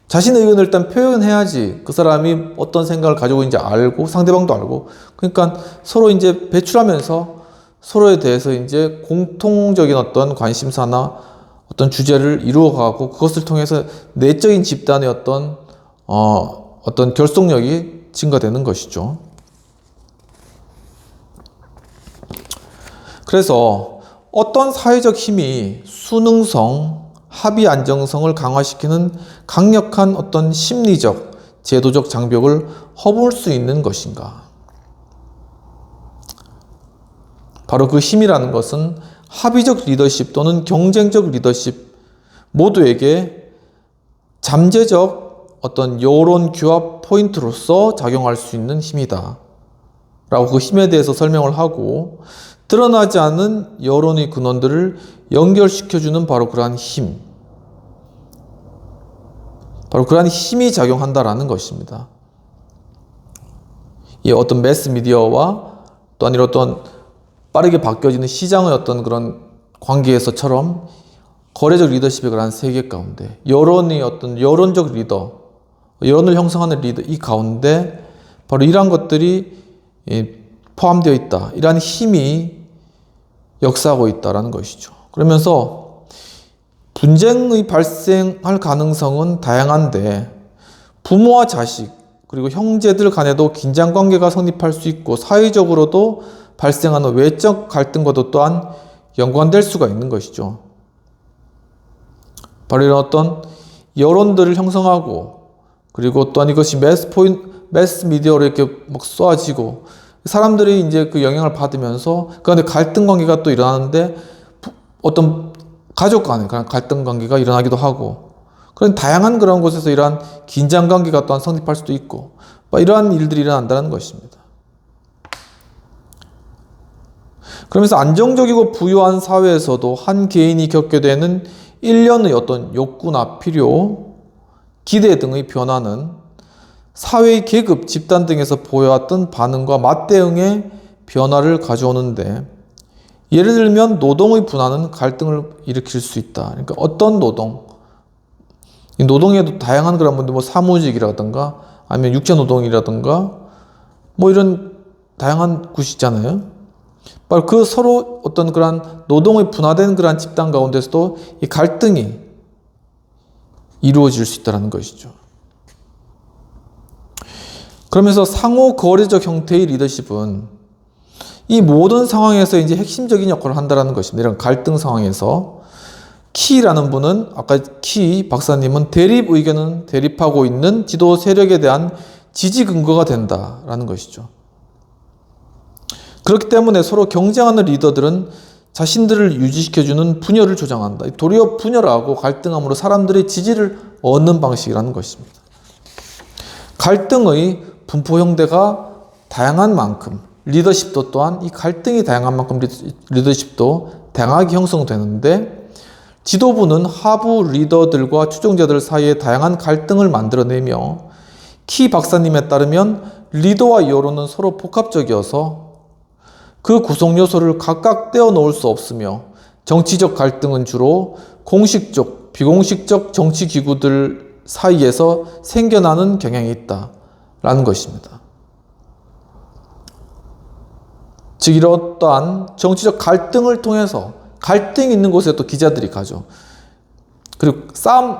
Speaker 1: 자신의 의견을 일단 표현해야지 그 사람이 어떤 생각을 가지고 있는지 알고 상대방도 알고 그러니까 서로 이제 배출하면서 서로에 대해서 이제 공통적인 어떤 관심사나 어떤 주제를 이루어가고 그것을 통해서 내적인 집단의 어떤 결속력이 증가되는 것이죠. 그래서 어떤 사회적 힘이 수능성, 합의 안정성을 강화시키는 강력한 어떤 심리적, 제도적 장벽을 허물 수 있는 것인가? 바로 그 힘이라는 것은 합의적 리더십 또는 경쟁적 리더십 모두에게 잠재적 어떤 여론 규합 포인트로서 작용할 수 있는 힘이다. 라고 그 힘에 대해서 설명을 하고 드러나지 않은 여론의 근원들을 연결시켜주는 바로 그러한 힘. 바로 그러한 힘이 작용한다라는 것입니다. 이 어떤 매스미디어와 또 아니라 어떤 빠르게 바뀌어지는 시장의 어떤 그런 관계에서처럼 거래적 리더십의 그런 세계 가운데 여론이 어떤 여론적 리더, 여론을 형성하는 리더 이 가운데 바로 이러한 것들이 포함되어 있다. 이러한 힘이 역사하고 있다는 것이죠. 그러면서 분쟁의 발생할 가능성은 다양한데 부모와 자식 그리고 형제들 간에도 긴장관계가 성립할 수 있고 사회적으로도 발생하는 외적 갈등과도 또한 연관될 수가 있는 것이죠. 바로 이런 어떤 여론들을 형성하고, 그리고 또한 이것이 매스 미디어로 이렇게 막 쏘아지고, 사람들이 이제 그 영향을 받으면서, 그런데 갈등 관계가 또 일어나는데, 어떤 가족 간에 그런 갈등 관계가 일어나기도 하고, 그런 다양한 그런 곳에서 이러한 긴장 관계가 또한 성립할 수도 있고, 이러한 일들이 일어난다는 것입니다. 그러면서 안정적이고 부유한 사회에서도 한 개인이 겪게 되는 일련의 어떤 욕구나 필요, 기대 등의 변화는 사회의 계급, 집단 등에서 보여왔던 반응과 맞대응의 변화를 가져오는데, 예를 들면 노동의 분화는 갈등을 일으킬 수 있다. 그러니까 어떤 노동, 이 노동에도 다양한 그런 분들, 사무직이라든가 아니면 육체노동이라든가 이런 다양한 곳이 있잖아요. 바로 그 서로 어떤 그런 노동의 분화된 그런 집단 가운데서도 이 갈등이 이루어질 수 있다는 것이죠. 그러면서 상호 거래적 형태의 리더십은 이 모든 상황에서 이제 핵심적인 역할을 한다는 것입니다. 이런 갈등 상황에서 키라는 분은, 아까 키 박사님은 대립 의견은 대립하고 있는 지도 세력에 대한 지지 근거가 된다라는 것이죠. 그렇기 때문에 서로 경쟁하는 리더들은 자신들을 유지시켜주는 분열을 조장한다. 도리어 분열하고 갈등함으로 사람들의 지지를 얻는 방식이라는 것입니다. 갈등의 분포 형태가 다양한 만큼 리더십도 또한 이 갈등이 다양한 만큼 리더십도 다양하게 형성되는데, 지도부는 하부 리더들과 추종자들 사이에 다양한 갈등을 만들어내며, 키 박사님에 따르면 리더와 여론은 서로 복합적이어서 그 구성 요소를 각각 떼어 놓을 수 없으며, 정치적 갈등은 주로 공식적, 비공식적 정치 기구들 사이에서 생겨나는 경향이 있다라는 것입니다. 즉, 이러한 정치적 갈등을 통해서, 갈등이 있는 곳에 또 기자들이 가죠. 그리고 싸움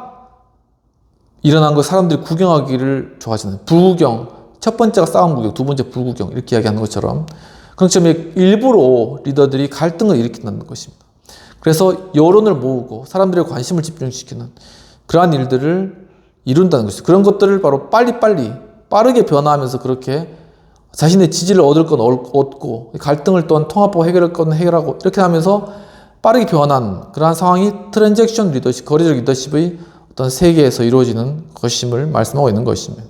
Speaker 1: 일어난 거 사람들이 구경하기를 좋아하잖아요. 불구경, 첫 번째가 싸움 구경, 두 번째 불구경, 이렇게 이야기하는 것처럼, 그런 점에 일부러 리더들이 갈등을 일으킨다는 것입니다. 그래서 여론을 모으고 사람들의 관심을 집중시키는 그러한 일들을 이룬다는 것이죠. 그런 것들을 바로 빠르게 변화하면서 그렇게 자신의 지지를 얻을 건 얻고, 갈등을 또한 통합하고 해결할 건 해결하고, 이렇게 하면서 빠르게 변화하는 그러한 상황이 트랜잭션 리더십, 거래적 리더십의 어떤 세계에서 이루어지는 것임을 말씀하고 있는 것입니다.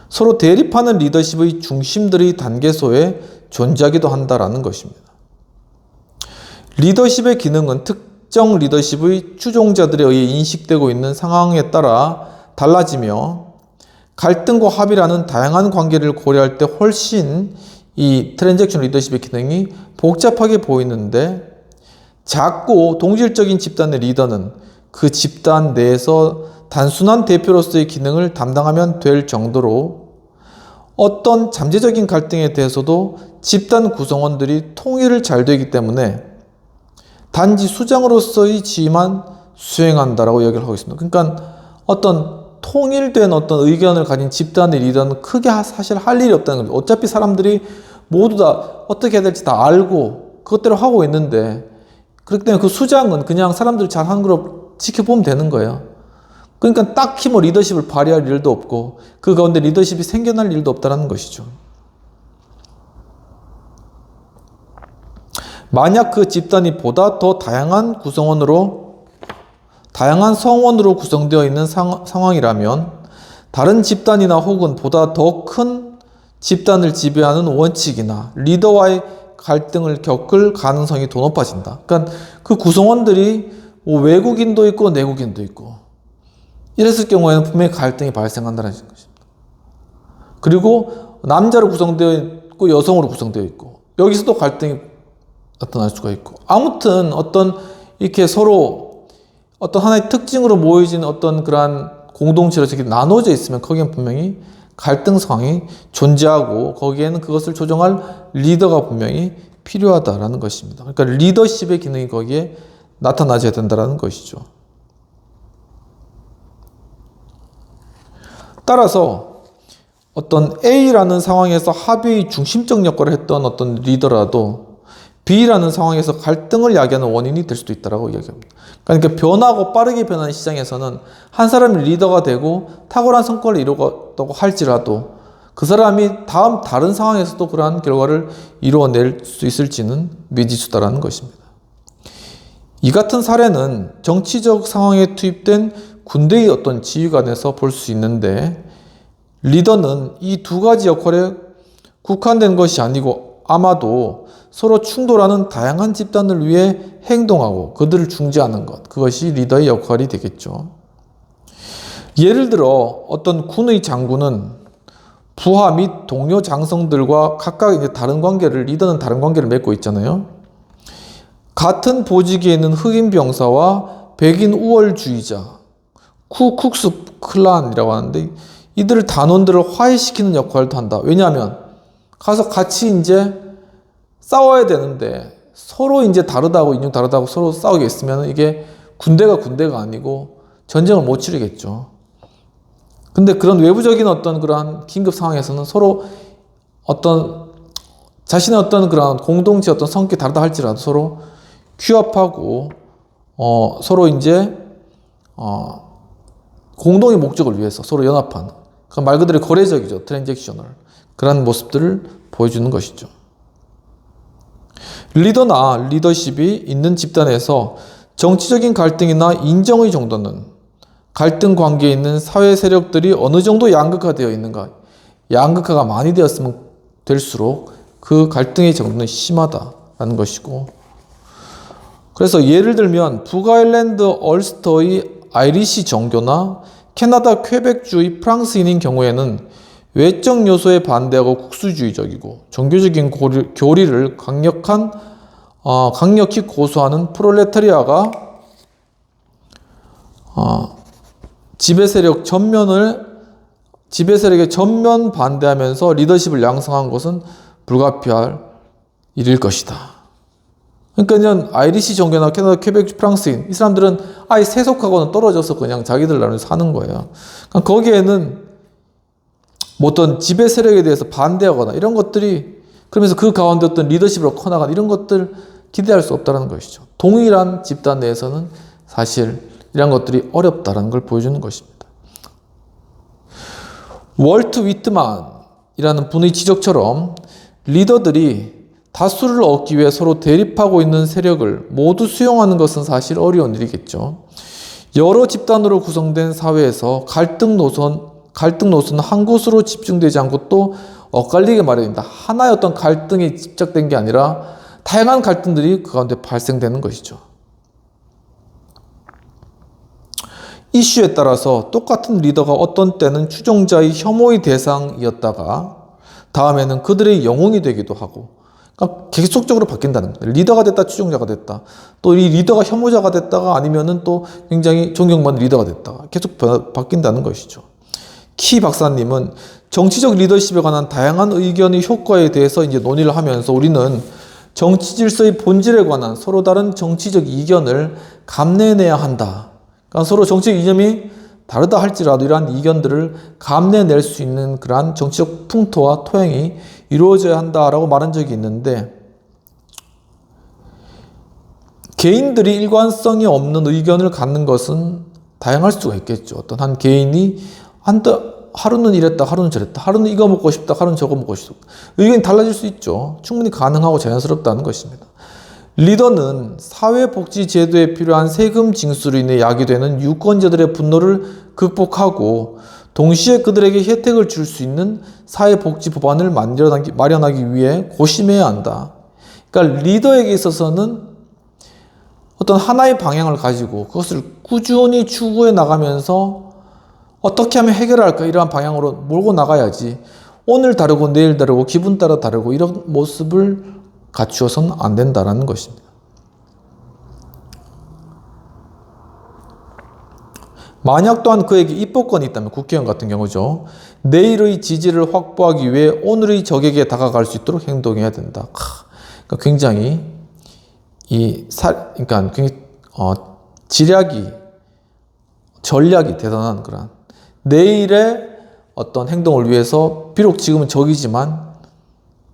Speaker 1: 서로 대립하는 리더십의 중심들이 단계소에 존재하기도 한다라는 것입니다. 리더십의 기능은 특정 리더십의 추종자들에 의해 인식되고 있는 상황에 따라 달라지며, 갈등과 합의라는 다양한 관계를 고려할 때 훨씬 이 트랜잭션 리더십의 기능이 복잡하게 보이는데, 작고 동질적인 집단의 리더는 그 집단 내에서 단순한 대표로서의 기능을 담당하면 될 정도로 어떤 잠재적인 갈등에 대해서도 집단 구성원들이 통일을 잘 되기 때문에 단지 수장으로서의 지위만 수행한다라고 얘기를 하고 있습니다. 그러니까 어떤 통일된 어떤 의견을 가진 집단의 리더는 크게 사실 할 일이 없다는 겁니다. 어차피 사람들이 모두 다 어떻게 해야 될지 다 알고 그것대로 하고 있는데, 그렇기 때문에 그 수장은 그냥 사람들이 잘하는 걸 지켜보면 되는 거예요. 그러니까 딱히 리더십을 발휘할 일도 없고, 그 가운데 리더십이 생겨날 일도 없다는 것이죠. 만약 그 집단이 보다 더 다양한 성원으로 구성되어 있는 상황이라면, 다른 집단이나 혹은 보다 더 큰 집단을 지배하는 원칙이나 리더와의 갈등을 겪을 가능성이 더 높아진다. 그러니까 그 구성원들이 외국인도 있고 내국인도 있고, 이랬을 경우에는 분명히 갈등이 발생한다는 것입니다. 그리고 남자로 구성되어 있고 여성으로 구성되어 있고, 여기서도 갈등이 나타날 수가 있고, 아무튼 이렇게 서로 어떤 하나의 특징으로 모여진 어떤 그러한 공동체로 이렇게 나눠져 있으면 거기엔 분명히 갈등 상황이 존재하고, 거기에는 그것을 조정할 리더가 분명히 필요하다라는 것입니다. 그러니까 리더십의 기능이 거기에 나타나줘야 된다는 것이죠. 따라서 어떤 A라는 상황에서 합의의 중심적 역할을 했던 어떤 리더라도 B라는 상황에서 갈등을 야기하는 원인이 될 수도 있다고 이야기합니다. 그러니까 변하고 빠르게 변하는 시장에서는 한 사람이 리더가 되고 탁월한 성과를 이루었다고 할지라도 그 사람이 다른 상황에서도 그러한 결과를 이루어낼 수 있을지는 미지수다라는 것입니다. 이 같은 사례는 정치적 상황에 투입된 군대의 어떤 지휘관에서 볼 수 있는데, 리더는 이 두 가지 역할에 국한된 것이 아니고 아마도 서로 충돌하는 다양한 집단을 위해 행동하고 그들을 중재하는 것, 그것이 리더의 역할이 되겠죠. 예를 들어 어떤 군의 장군은 부하 및 동료 장성들과 각각 이제 다른 관계를, 리더는 다른 관계를 맺고 있잖아요. 같은 보직에 있는 흑인 병사와 백인 우월주의자, 쿠쿡스 클란이라고 하는데, 이들 단원들을 화해시키는 역할도 한다. 왜냐하면 가서 같이 이제 싸워야 되는데 서로 이제 다르다고, 인종 다르다고 서로 싸우게 있으면 이게 군대가 아니고 전쟁을 못 치르겠죠. 근데 그런 외부적인 어떤 그러한 긴급 상황에서는 서로 어떤 자신의 어떤 그런 공동체 어떤 성격이 다르다 할지라도 서로 규합하고 서로 이제 공동의 목적을 위해서 서로 연합하는, 그 말 그대로 거래적이죠. 트랜잭셔널. 그런 모습들을 보여주는 것이죠. 리더나 리더십이 있는 집단에서 정치적인 갈등이나 인정의 정도는 갈등 관계에 있는 사회 세력들이 어느 정도 양극화되어 있는가, 양극화가 많이 되었으면 될수록 그 갈등의 정도는 심하다라는 것이고, 그래서 예를 들면 북아일랜드 얼스터의 아이리시 정교나 캐나다 퀘벡주의 프랑스인인 경우에는 외적 요소에 반대하고 국수주의적이고 종교적인 교리를 강력히 고수하는 프롤레타리아가 지배세력에 전면 반대하면서 리더십을 양성한 것은 불가피할 일일 것이다. 그러니까 아이리시 종교나 캐나다 퀘벡 프랑스인, 이 사람들은 아예 세속하고는 떨어져서 그냥 자기들 나름대로 사는 거예요. 그러니까 거기에는 뭐 어떤 지배 세력에 대해서 반대하거나 이런 것들이, 그러면서 그 가운데 어떤 리더십으로 커나가는 이런 것들 기대할 수 없다는 것이죠. 동일한 집단 내에서는 사실 이런 것들이 어렵다는 걸 보여주는 것입니다. 월트 위트만이라는 분의 지적처럼 리더들이 다수를 얻기 위해 서로 대립하고 있는 세력을 모두 수용하는 것은 사실 어려운 일이겠죠. 여러 집단으로 구성된 사회에서 갈등 노선은 한 곳으로 집중되지 않고 또 엇갈리게 마련입니다. 하나의 어떤 갈등이 집착된 게 아니라 다양한 갈등들이 그 가운데 발생되는 것이죠. 이슈에 따라서 똑같은 리더가 어떤 때는 추종자의 혐오의 대상이었다가 다음에는 그들의 영웅이 되기도 하고, 그러니까 계속적으로 바뀐다는 거예요. 리더가 됐다, 추종자가 됐다. 또 이 리더가 혐오자가 됐다가 아니면은 또 굉장히 존경받는 리더가 됐다가 계속 바뀐다는 것이죠. 키 박사님은 정치적 리더십에 관한 다양한 의견의 효과에 대해서 이제 논의를 하면서 우리는 정치 질서의 본질에 관한 서로 다른 정치적 이견을 감내해내야 한다. 그러니까 서로 정치적 이념이 다르다 할지라도 이러한 이견들을 감내낼 수 있는 그러한 정치적 풍토와 토양이 이루어져야 한다라고 말한 적이 있는데, 개인들이 일관성이 없는 의견을 갖는 것은 다양할 수가 있겠죠. 어떤 한 개인이 하루는 이랬다, 하루는 저랬다, 하루는 이거 먹고 싶다, 하루는 저거 먹고 싶다. 의견이 달라질 수 있죠. 충분히 가능하고 자연스럽다는 것입니다. 리더는 사회복지제도에 필요한 세금 징수로 인해 야기되는 유권자들의 분노를 극복하고 동시에 그들에게 혜택을 줄 수 있는 사회복지 법안을 마련하기 위해 고심해야 한다. 그러니까 리더에게 있어서는 어떤 하나의 방향을 가지고 그것을 꾸준히 추구해 나가면서 어떻게 하면 해결할까, 이러한 방향으로 몰고 나가야지 오늘 다르고 내일 다르고 기분 따라 다르고 이런 모습을 갖추어서는 안 된다는 것입니다. 만약 또한 그에게 입법권이 있다면, 국회의원 같은 경우죠. 내일의 지지를 확보하기 위해 오늘의 적에게 다가갈 수 있도록 행동해야 된다. 그러니까 굉장히 전략이 대단한 그런 내일의 어떤 행동을 위해서 비록 지금은 적이지만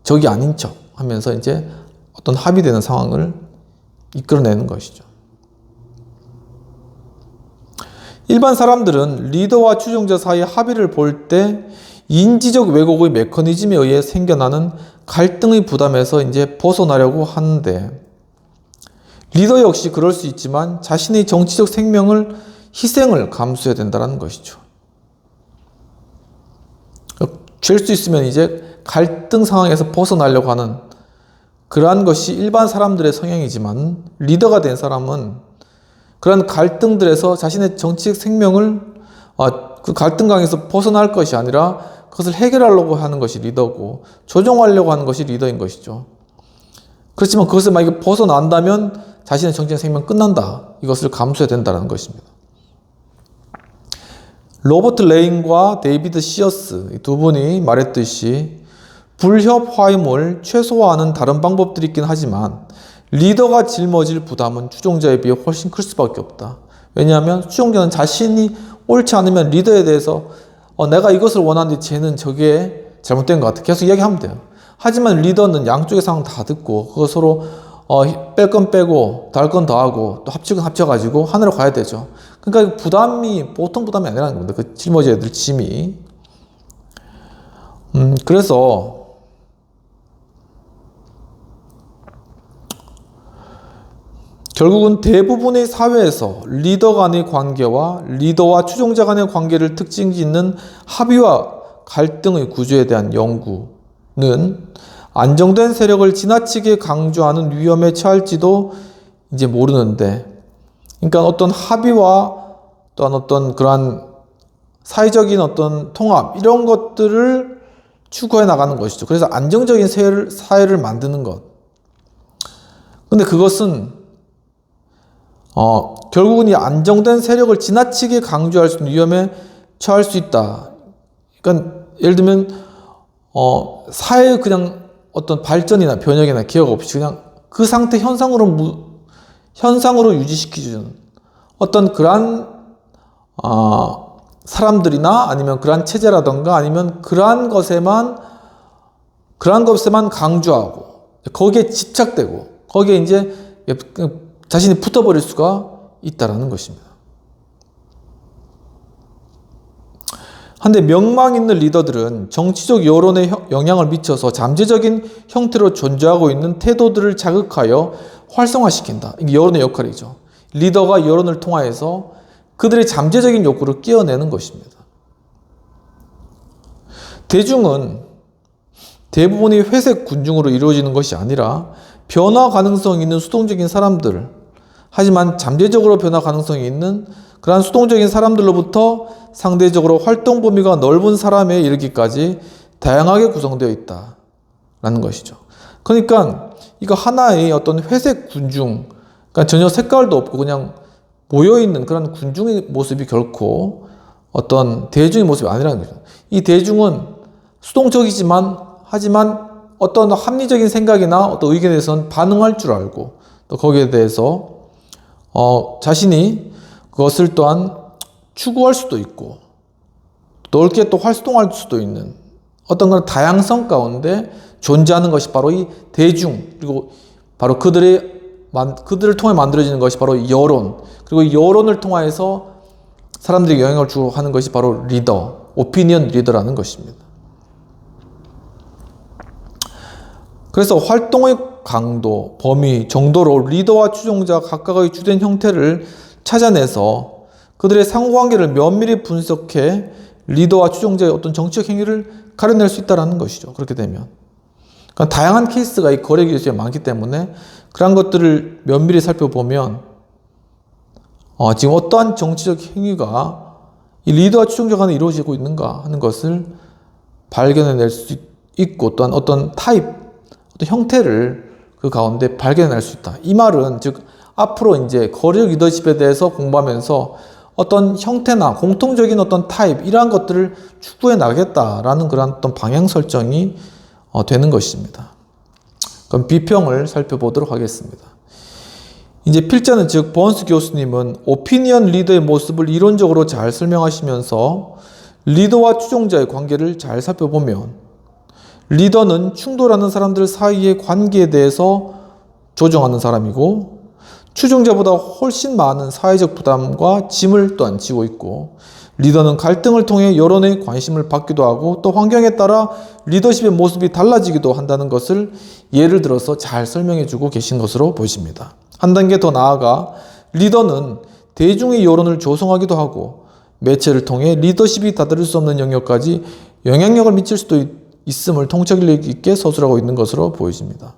Speaker 1: 적이 아닌 척 하면서 이제 어떤 합의되는 상황을 이끌어내는 것이죠. 일반 사람들은 리더와 추종자 사이의 합의를 볼 때 인지적 왜곡의 메커니즘에 의해 생겨나는 갈등의 부담에서 이제 벗어나려고 하는데, 리더 역시 그럴 수 있지만 자신의 정치적 생명을 희생을 감수해야 된다는 것이죠. 될 수 있으면 이제 갈등 상황에서 벗어나려고 하는 그러한 것이 일반 사람들의 성향이지만, 리더가 된 사람은 그런 갈등들에서 자신의 정치적 생명을 그 갈등 강에서 벗어날 것이 아니라 그것을 해결하려고 하는 것이 리더고, 조정하려고 하는 것이 리더인 것이죠. 그렇지만 그것을 만약에 벗어난다면 자신의 정치적 생명 끝난다. 이것을 감수해야 된다는 것입니다. 로버트 레인과 데이비드 시어스 이 두 분이 말했듯이 불협화음을 최소화하는 다른 방법들이 있긴 하지만 리더가 짊어질 부담은 추종자에 비해 훨씬 클 수밖에 없다. 왜냐하면 추종자는 자신이 옳지 않으면 리더에 대해서 내가 이것을 원하는데 쟤는 저게 잘못된 것 같아. 계속 이야기하면 돼요. 하지만 리더는 양쪽의 상황 다 듣고 그거 서로 뺄 건 빼고 달 건 더하고 또 합치건 합쳐가지고 하늘로 가야 되죠. 그러니까 부담이 보통 부담이 아니라는 겁니다. 그 짊어져야 될 짐이. 그래서 결국은 대부분의 사회에서 리더 간의 관계와 리더와 추종자 간의 관계를 특징 짓는 합의와 갈등의 구조에 대한 연구는 안정된 세력을 지나치게 강조하는 위험에 처할지도 이제 모르는데, 그러니까 어떤 합의와 또한 어떤 그러한 사회적인 어떤 통합 이런 것들을 추구해 나가는 것이죠. 그래서 안정적인 사회를 만드는 것. 근데 그것은 결국은 이 안정된 세력을 지나치게 강조할 수 있는 위험에 처할 수 있다. 그러니까 예를 들면 사회의 그냥 어떤 발전이나 변혁이나 개혁 없이 그냥 그 상태 현상으로 유지시키는 어떤 그러한 사람들이나 아니면 그러한 체제라던가 아니면 그러한 것에만 강조하고 거기에 집착되고 거기에 이제 자신이 붙어버릴 수가 있다라는 것입니다. 한데 명망 있는 리더들은 정치적 여론에 영향을 미쳐서 잠재적인 형태로 존재하고 있는 태도들을 자극하여 활성화시킨다. 이게 여론의 역할이죠. 리더가 여론을 통하여서 그들의 잠재적인 욕구를 깨어내는 것입니다. 대중은 대부분이 회색 군중으로 이루어지는 것이 아니라 변화 가능성이 있는 수동적인 사람들, 하지만 잠재적으로 변화 가능성이 있는 그러한 수동적인 사람들로부터 상대적으로 활동 범위가 넓은 사람에 이르기까지 다양하게 구성되어 있다라는 것이죠. 그러니까 이거 하나의 어떤 회색 군중, 그러니까 전혀 색깔도 없고 그냥 모여있는 그런 군중의 모습이 결코 어떤 대중의 모습이 아니라는 거죠. 이 대중은 수동적이지만 하지만 어떤 합리적인 생각이나 어떤 의견에 대해서는 반응할 줄 알고 또 거기에 대해서 자신이 그것을 또한 추구할 수도 있고 넓게 또 활동할 수도 있는 어떤 그런 다양성 가운데 존재하는 것이 바로 이 대중, 그리고 바로 그들을 통해 만들어지는 것이 바로 여론, 그리고 이 여론을 통해서 사람들에게 영향을 주고 하는 것이 바로 리더, 오피니언 리더라는 것입니다. 그래서 활동의 강도, 범위, 정도로 리더와 추종자 각각의 주된 형태를 찾아내서 그들의 상호관계를 면밀히 분석해 리더와 추종자의 어떤 정치적 행위를 가려낼 수 있다는 것이죠. 그렇게 되면. 그러니까 다양한 케이스가 이 거래 기술에 많기 때문에 그런 것들을 면밀히 살펴보면 지금 어떠한 정치적 행위가 이 리더와 추종자 간에 이루어지고 있는가 하는 것을 발견해낼 수 있고, 또한 어떤 타입, 어떤 형태를 그 가운데 발견할 수 있다. 이 말은 즉 앞으로 이제 거래 리더십에 대해서 공부하면서 어떤 형태나 공통적인 어떤 타입 이러한 것들을 추구해 나가겠다라는 그런 어떤 방향 설정이 되는 것입니다. 그럼 비평을 살펴보도록 하겠습니다. 이제 필자는 즉 번스 교수님은 오피니언 리더의 모습을 이론적으로 잘 설명하시면서 리더와 추종자의 관계를 잘 살펴보면 리더는 충돌하는 사람들 사이의 관계에 대해서 조정하는 사람이고 추종자보다 훨씬 많은 사회적 부담과 짐을 또한 지고 있고 리더는 갈등을 통해 여론의 관심을 받기도 하고 또 환경에 따라 리더십의 모습이 달라지기도 한다는 것을 예를 들어서 잘 설명해 주고 계신 것으로 보십니다. 한 단계 더 나아가 리더는 대중의 여론을 조성하기도 하고 매체를 통해 리더십이 다다를 수 없는 영역까지 영향력을 미칠 수도 있음을 통찰력 있게 서술하고 있는 것으로 보여집니다.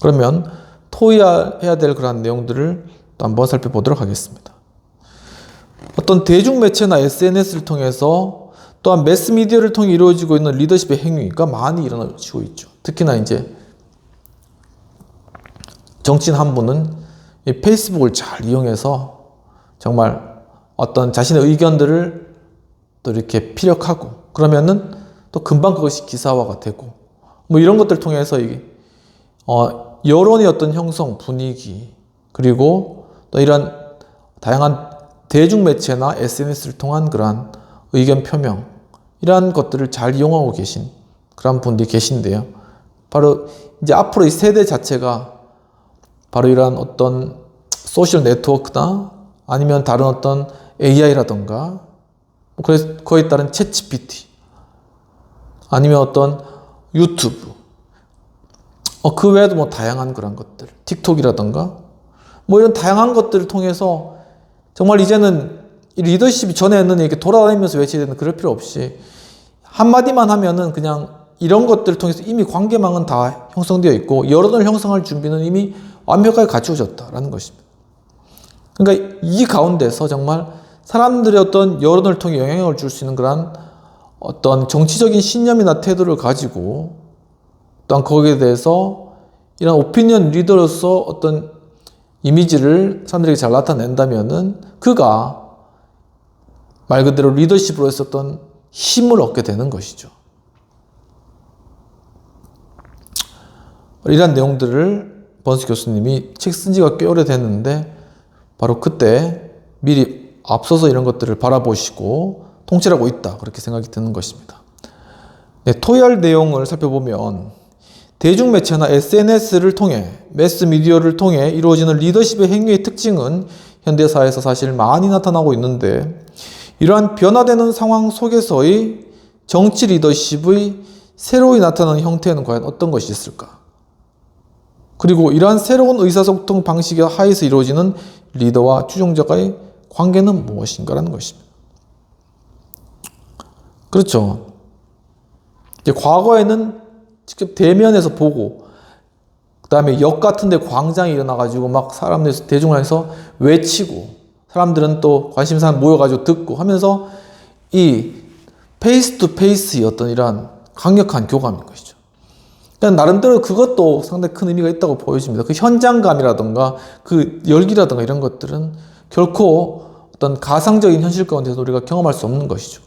Speaker 1: 그러면 토의해야 될 그런 내용들을 또 한번 살펴보도록 하겠습니다. 어떤 대중매체나 SNS를 통해서 또한 매스미디어를 통해 이루어지고 있는 리더십의 행위가 많이 일어나고 있죠. 특히나 이제 정치인 한 분은 이 페이스북을 잘 이용해서 정말 어떤 자신의 의견들을 또 이렇게 피력하고 그러면은 또 금방 그것이 기사화가 되고 뭐 이런 것들을 통해서 여론의 어떤 형성, 분위기 그리고 또 이런 다양한 대중매체나 SNS를 통한 그러한 의견 표명 이러한 것들을 잘 이용하고 계신 그런 분들이 계신데요. 바로 이제 앞으로 이 세대 자체가 바로 이러한 어떤 소셜 네트워크나 아니면 다른 어떤 AI라던가 그래서 그에 따른 챗 GPT 아니면 어떤 유튜브 그 외에도 뭐 다양한 그런 것들 틱톡이라던가 뭐 이런 다양한 것들을 통해서 정말 이제는 이 리더십이 전에는 이렇게 돌아다니면서 외쳐야 되는 그럴 필요 없이 한마디만 하면은 그냥 이런 것들을 통해서 이미 관계망은 다 형성되어 있고 여론을 형성할 준비는 이미 완벽하게 갖추어졌다라는 것입니다. 그러니까 이 가운데서 정말 사람들의 어떤 여론을 통해 영향을 줄 수 있는 그런 어떤 정치적인 신념이나 태도를 가지고 또한 거기에 대해서 이런 오피니언 리더로서 어떤 이미지를 사람들에게 잘 나타낸다면은 그가 말 그대로 리더십으로 했었던 힘을 얻게 되는 것이죠. 이러한 내용들을 번스 교수님이 책 쓴 지가 꽤 오래됐는데 바로 그때 미리 앞서서 이런 것들을 바라보시고 통찰하고 있다 그렇게 생각이 드는 것입니다. 네, 토의할 내용을 살펴보면 대중매체나 SNS를 통해 매스미디어를 통해 이루어지는 리더십의 행위의 특징은 현대사회에서 사실 많이 나타나고 있는데 이러한 변화되는 상황 속에서의 정치 리더십의 새로이 나타나는 형태는 과연 어떤 것이 있을까? 그리고 이러한 새로운 의사소통 방식의 하에서 이루어지는 리더와 추종자가의 관계는 무엇인가라는 것입니다. 그렇죠. 이제 과거에는 직접 대면에서 보고 그 다음에 역 같은 데 광장이 일어나가지고 막 사람들 대중에서 외치고 사람들은 또 관심사 모여가지고 듣고 하면서 이 페이스 투 페이스의 어떤 이러한 강력한 교감인 것이죠. 그러니까 나름대로 그것도 상당히 큰 의미가 있다고 보여집니다. 그 현장감이라든가 그 열기라든가 이런 것들은 결코 어떤 가상적인 현실 가운데서 우리가 경험할 수 없는 것이죠.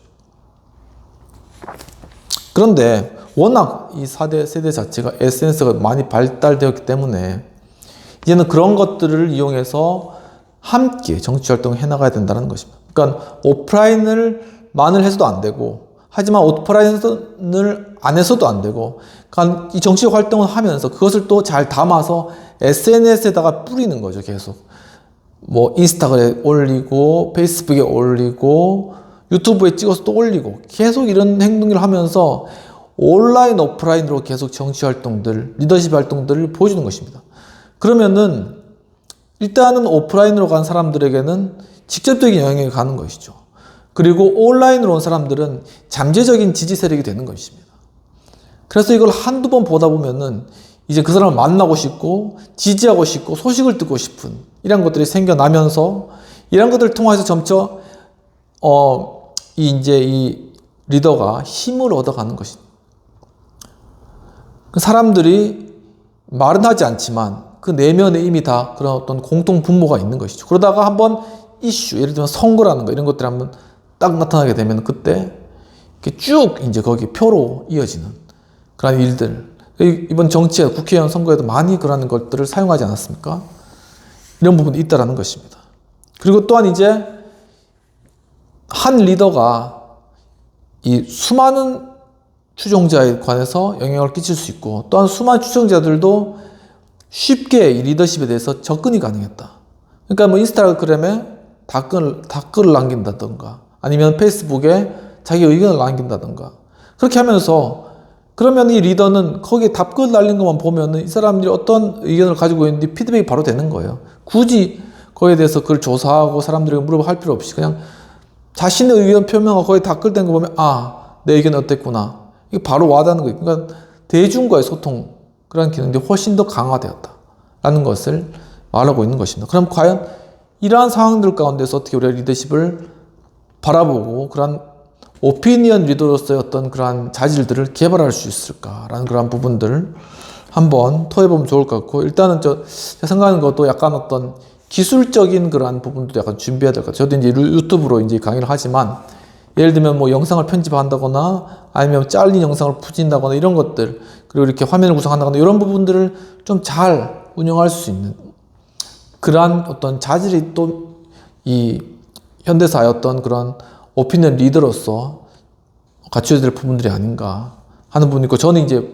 Speaker 1: 그런데 워낙 이 4대 세대 자체가 SNS가 많이 발달되었기 때문에 이제는 그런 것들을 이용해서 함께 정치활동을 해나가야 된다는 것입니다. 그러니까 오프라인을만을 해서도 안 되고 하지만 오프라인을 안 해서도 안 되고 그러니까 이 정치적 활동을 하면서 그것을 또 잘 담아서 SNS에다가 뿌리는 거죠. 계속 뭐 인스타그램에 올리고 페이스북에 올리고 유튜브에 찍어서 또 올리고 계속 이런 행동을 하면서 온라인 오프라인으로 계속 정치 활동들 리더십 활동들을 보여주는 것입니다. 그러면은 일단은 오프라인으로 간 사람들에게는 직접적인 영향이 가는 것이죠. 그리고 온라인으로 온 사람들은 잠재적인 지지 세력이 되는 것입니다. 그래서 이걸 한두 번 보다 보면은 이제 그 사람을 만나고 싶고 지지하고 싶고 소식을 듣고 싶은 이런 것들이 생겨나면서 이런 것들을 통해서 점차 이 리더가 힘을 얻어가는 것입니다. 사람들이 말은 하지 않지만 그 내면에 이미 다 그런 어떤 공통 분모가 있는 것이죠. 그러다가 한번 이슈, 예를 들면 선거라는 거 이런 것들이 한번 딱 나타나게 되면 그때 이렇게 쭉 이제 거기 표로 이어지는 그런 일들. 이번 정치에 국회의원 선거에도 많이 그런 것들을 사용하지 않았습니까? 이런 부분이 있다라는 것입니다. 그리고 또한 이제 한 리더가 이 수많은 추종자에 관해서 영향을 끼칠 수 있고 또한 수많은 추종자들도 쉽게 이 리더십에 대해서 접근이 가능했다. 그러니까 뭐 인스타그램에 댓글을 남긴다던가 아니면 페이스북에 자기 의견을 남긴다던가 그렇게 하면서 그러면 이 리더는 거기에 답글 달린 것만 보면은 이 사람들이 어떤 의견을 가지고 있는지 피드백이 바로 되는 거예요. 굳이 거기에 대해서 그걸 조사하고 사람들에게 물어볼 할 필요 없이 그냥 자신의 의견 표명하고 거기에 댓글 된 거 보면 내 의견이 어땠구나. 이게 바로 와닿는 거예요. 그러니까 대중과의 소통 그런 기능들이 훨씬 더 강화되었다라는 것을 말하고 있는 것입니다. 그럼 과연 이러한 상황들 가운데서 어떻게 우리가 리더십을 바라보고 그런 오피니언 리더로서의 어떤 그러한 자질들을 개발할 수 있을까라는 그런 부분들을 한번 토해보면 좋을 것 같고 일단은 제가 생각하는 것도 약간 어떤 기술적인 그러한 부분도 약간 준비해야 될 것 같아요. 저도 이제 유튜브로 이제 강의를 하지만 예를 들면 뭐 영상을 편집한다거나 아니면 잘린 영상을 붙인다거나 이런 것들 그리고 이렇게 화면을 구성한다거나 이런 부분들을 좀 잘 운영할 수 있는 그러한 어떤 자질이 또 이 현대사의 어떤 그런 오피니언 리더로서 갖춰야 될 부분들이 아닌가 하는 부분이 있고 저는 이제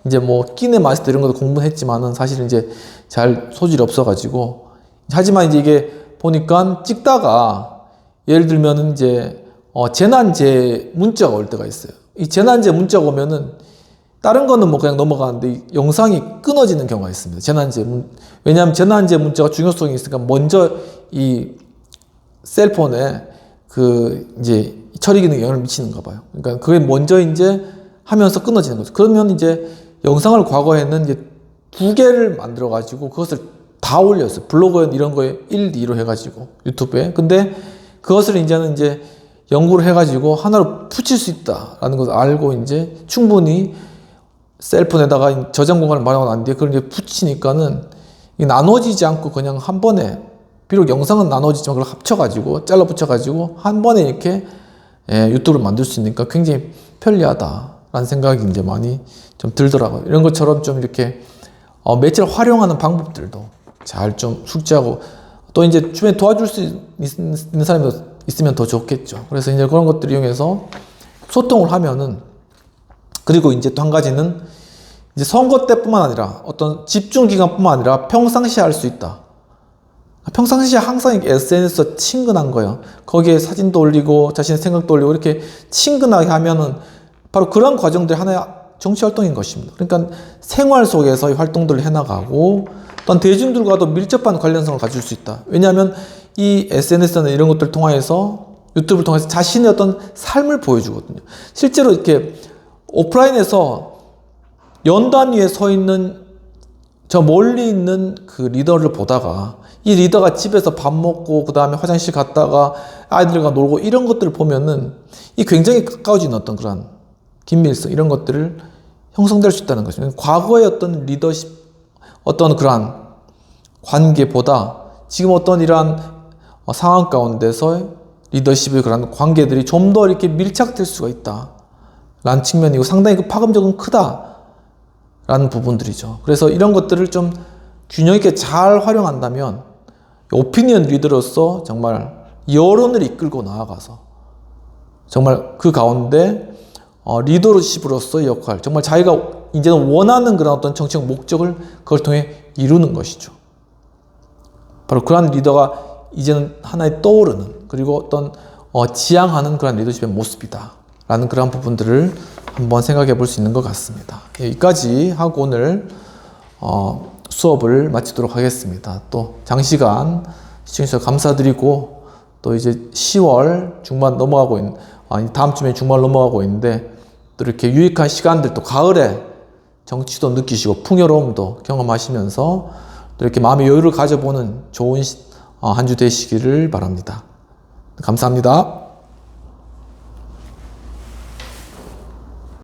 Speaker 1: 이제 뭐 끼네 마스터 이런 것도 공부했지만은 사실 이제 잘 소질이 없어가지고 하지만 이제 이게 보니까 찍다가 예를 들면은 이제 재난제 문자가 올 때가 있어요. 이 재난제 문자가 오면은 다른 거는 뭐 그냥 넘어가는데 이 영상이 끊어지는 경우가 있습니다. 왜냐하면 재난제 문자가 중요성이 있으니까 먼저 이 셀폰에 이제 처리 기능에 영향을 미치는가 봐요. 그러니까 그게 먼저 이제 하면서 끊어지는 거죠. 그러면 이제 영상을 과거에는 이제 2개를 만들어 가지고 그것을 다 올렸어요. 블로그에 이런 거에 1, 2로 해가지고 유튜브에. 근데 그것을 이제는 이제 연구를 해가지고 하나로 붙일 수 있다라는 것을 알고 이제 충분히 셀폰에다가 저장 공간을 마련하고 난 뒤에 그걸 이제 붙이니까는 나눠지지 않고 그냥 한 번에 비록 영상은 나눠지지만 그걸 합쳐가지고 잘라 붙여가지고 한 번에 이렇게 유튜브를 만들 수 있으니까 굉장히 편리하다라는 생각이 이제 많이 좀 들더라고요. 이런 것처럼 좀 이렇게 매체를 활용하는 방법들도 잘 좀 숙지하고 또 이제 주변에 도와줄 수 있는 사람이 있으면 더 좋겠죠. 그래서 이제 그런 것들을 이용해서 소통을 하면은 그리고 이제 또 한 가지는 이제 선거 때뿐만 아니라 어떤 집중 기간뿐만 아니라 평상시에 할 수 있다. 평상시에 항상 SNS에 친근한 거예요. 거기에 사진도 올리고 자신의 생각도 올리고 이렇게 친근하게 하면은 바로 그런 과정들이 하나의 정치 활동인 것입니다. 그러니까 생활 속에서 이 활동들을 해나가고 또한 대중들과도 밀접한 관련성을 가질 수 있다. 왜냐하면 이 SNS나 이런 것들을 통해서 유튜브를 통해서 자신의 어떤 삶을 보여주거든요. 실제로 이렇게 오프라인에서 연단 위에 서 있는 저 멀리 있는 그 리더를 보다가 이 리더가 집에서 밥 먹고 그 다음에 화장실 갔다가 아이들과 놀고 이런 것들을 보면은 이 굉장히 가까워지는 어떤 그런 긴밀성 이런 것들을 형성될 수 있다는 것입니다. 과거의 어떤 리더십 어떤 그러한 관계보다 지금 어떤 이러한 상황 가운데서 리더십의 그런 관계들이 좀 더 이렇게 밀착될 수가 있다라는 측면이고 상당히 그 파급력은 크다라는 부분들이죠. 그래서 이런 것들을 좀 균형 있게 잘 활용한다면 오피니언 리더로서 정말 여론을 이끌고 나아가서 정말 그 가운데 리더십으로서의 역할, 정말 자기가 이제는 원하는 그런 어떤 정치적 목적을 그걸 통해 이루는 것이죠. 바로 그러한 리더가 이제는 하나의 떠오르는 그리고 어떤 지향하는 그런 리더십의 모습이다 라는 그런 부분들을 한번 생각해 볼 수 있는 것 같습니다. 여기까지 하고 오늘 수업을 마치도록 하겠습니다. 또 장시간 시청해주셔서 감사드리고 또 이제 10월 중반 넘어가고 있는 다음 주에 중반 넘어가고 있는데 또 이렇게 유익한 시간들 또 가을에 정치도 느끼시고 풍요로움도 경험하시면서 또 이렇게 마음의 여유를 가져보는 좋은 한 주 되시기를 바랍니다. 감사합니다.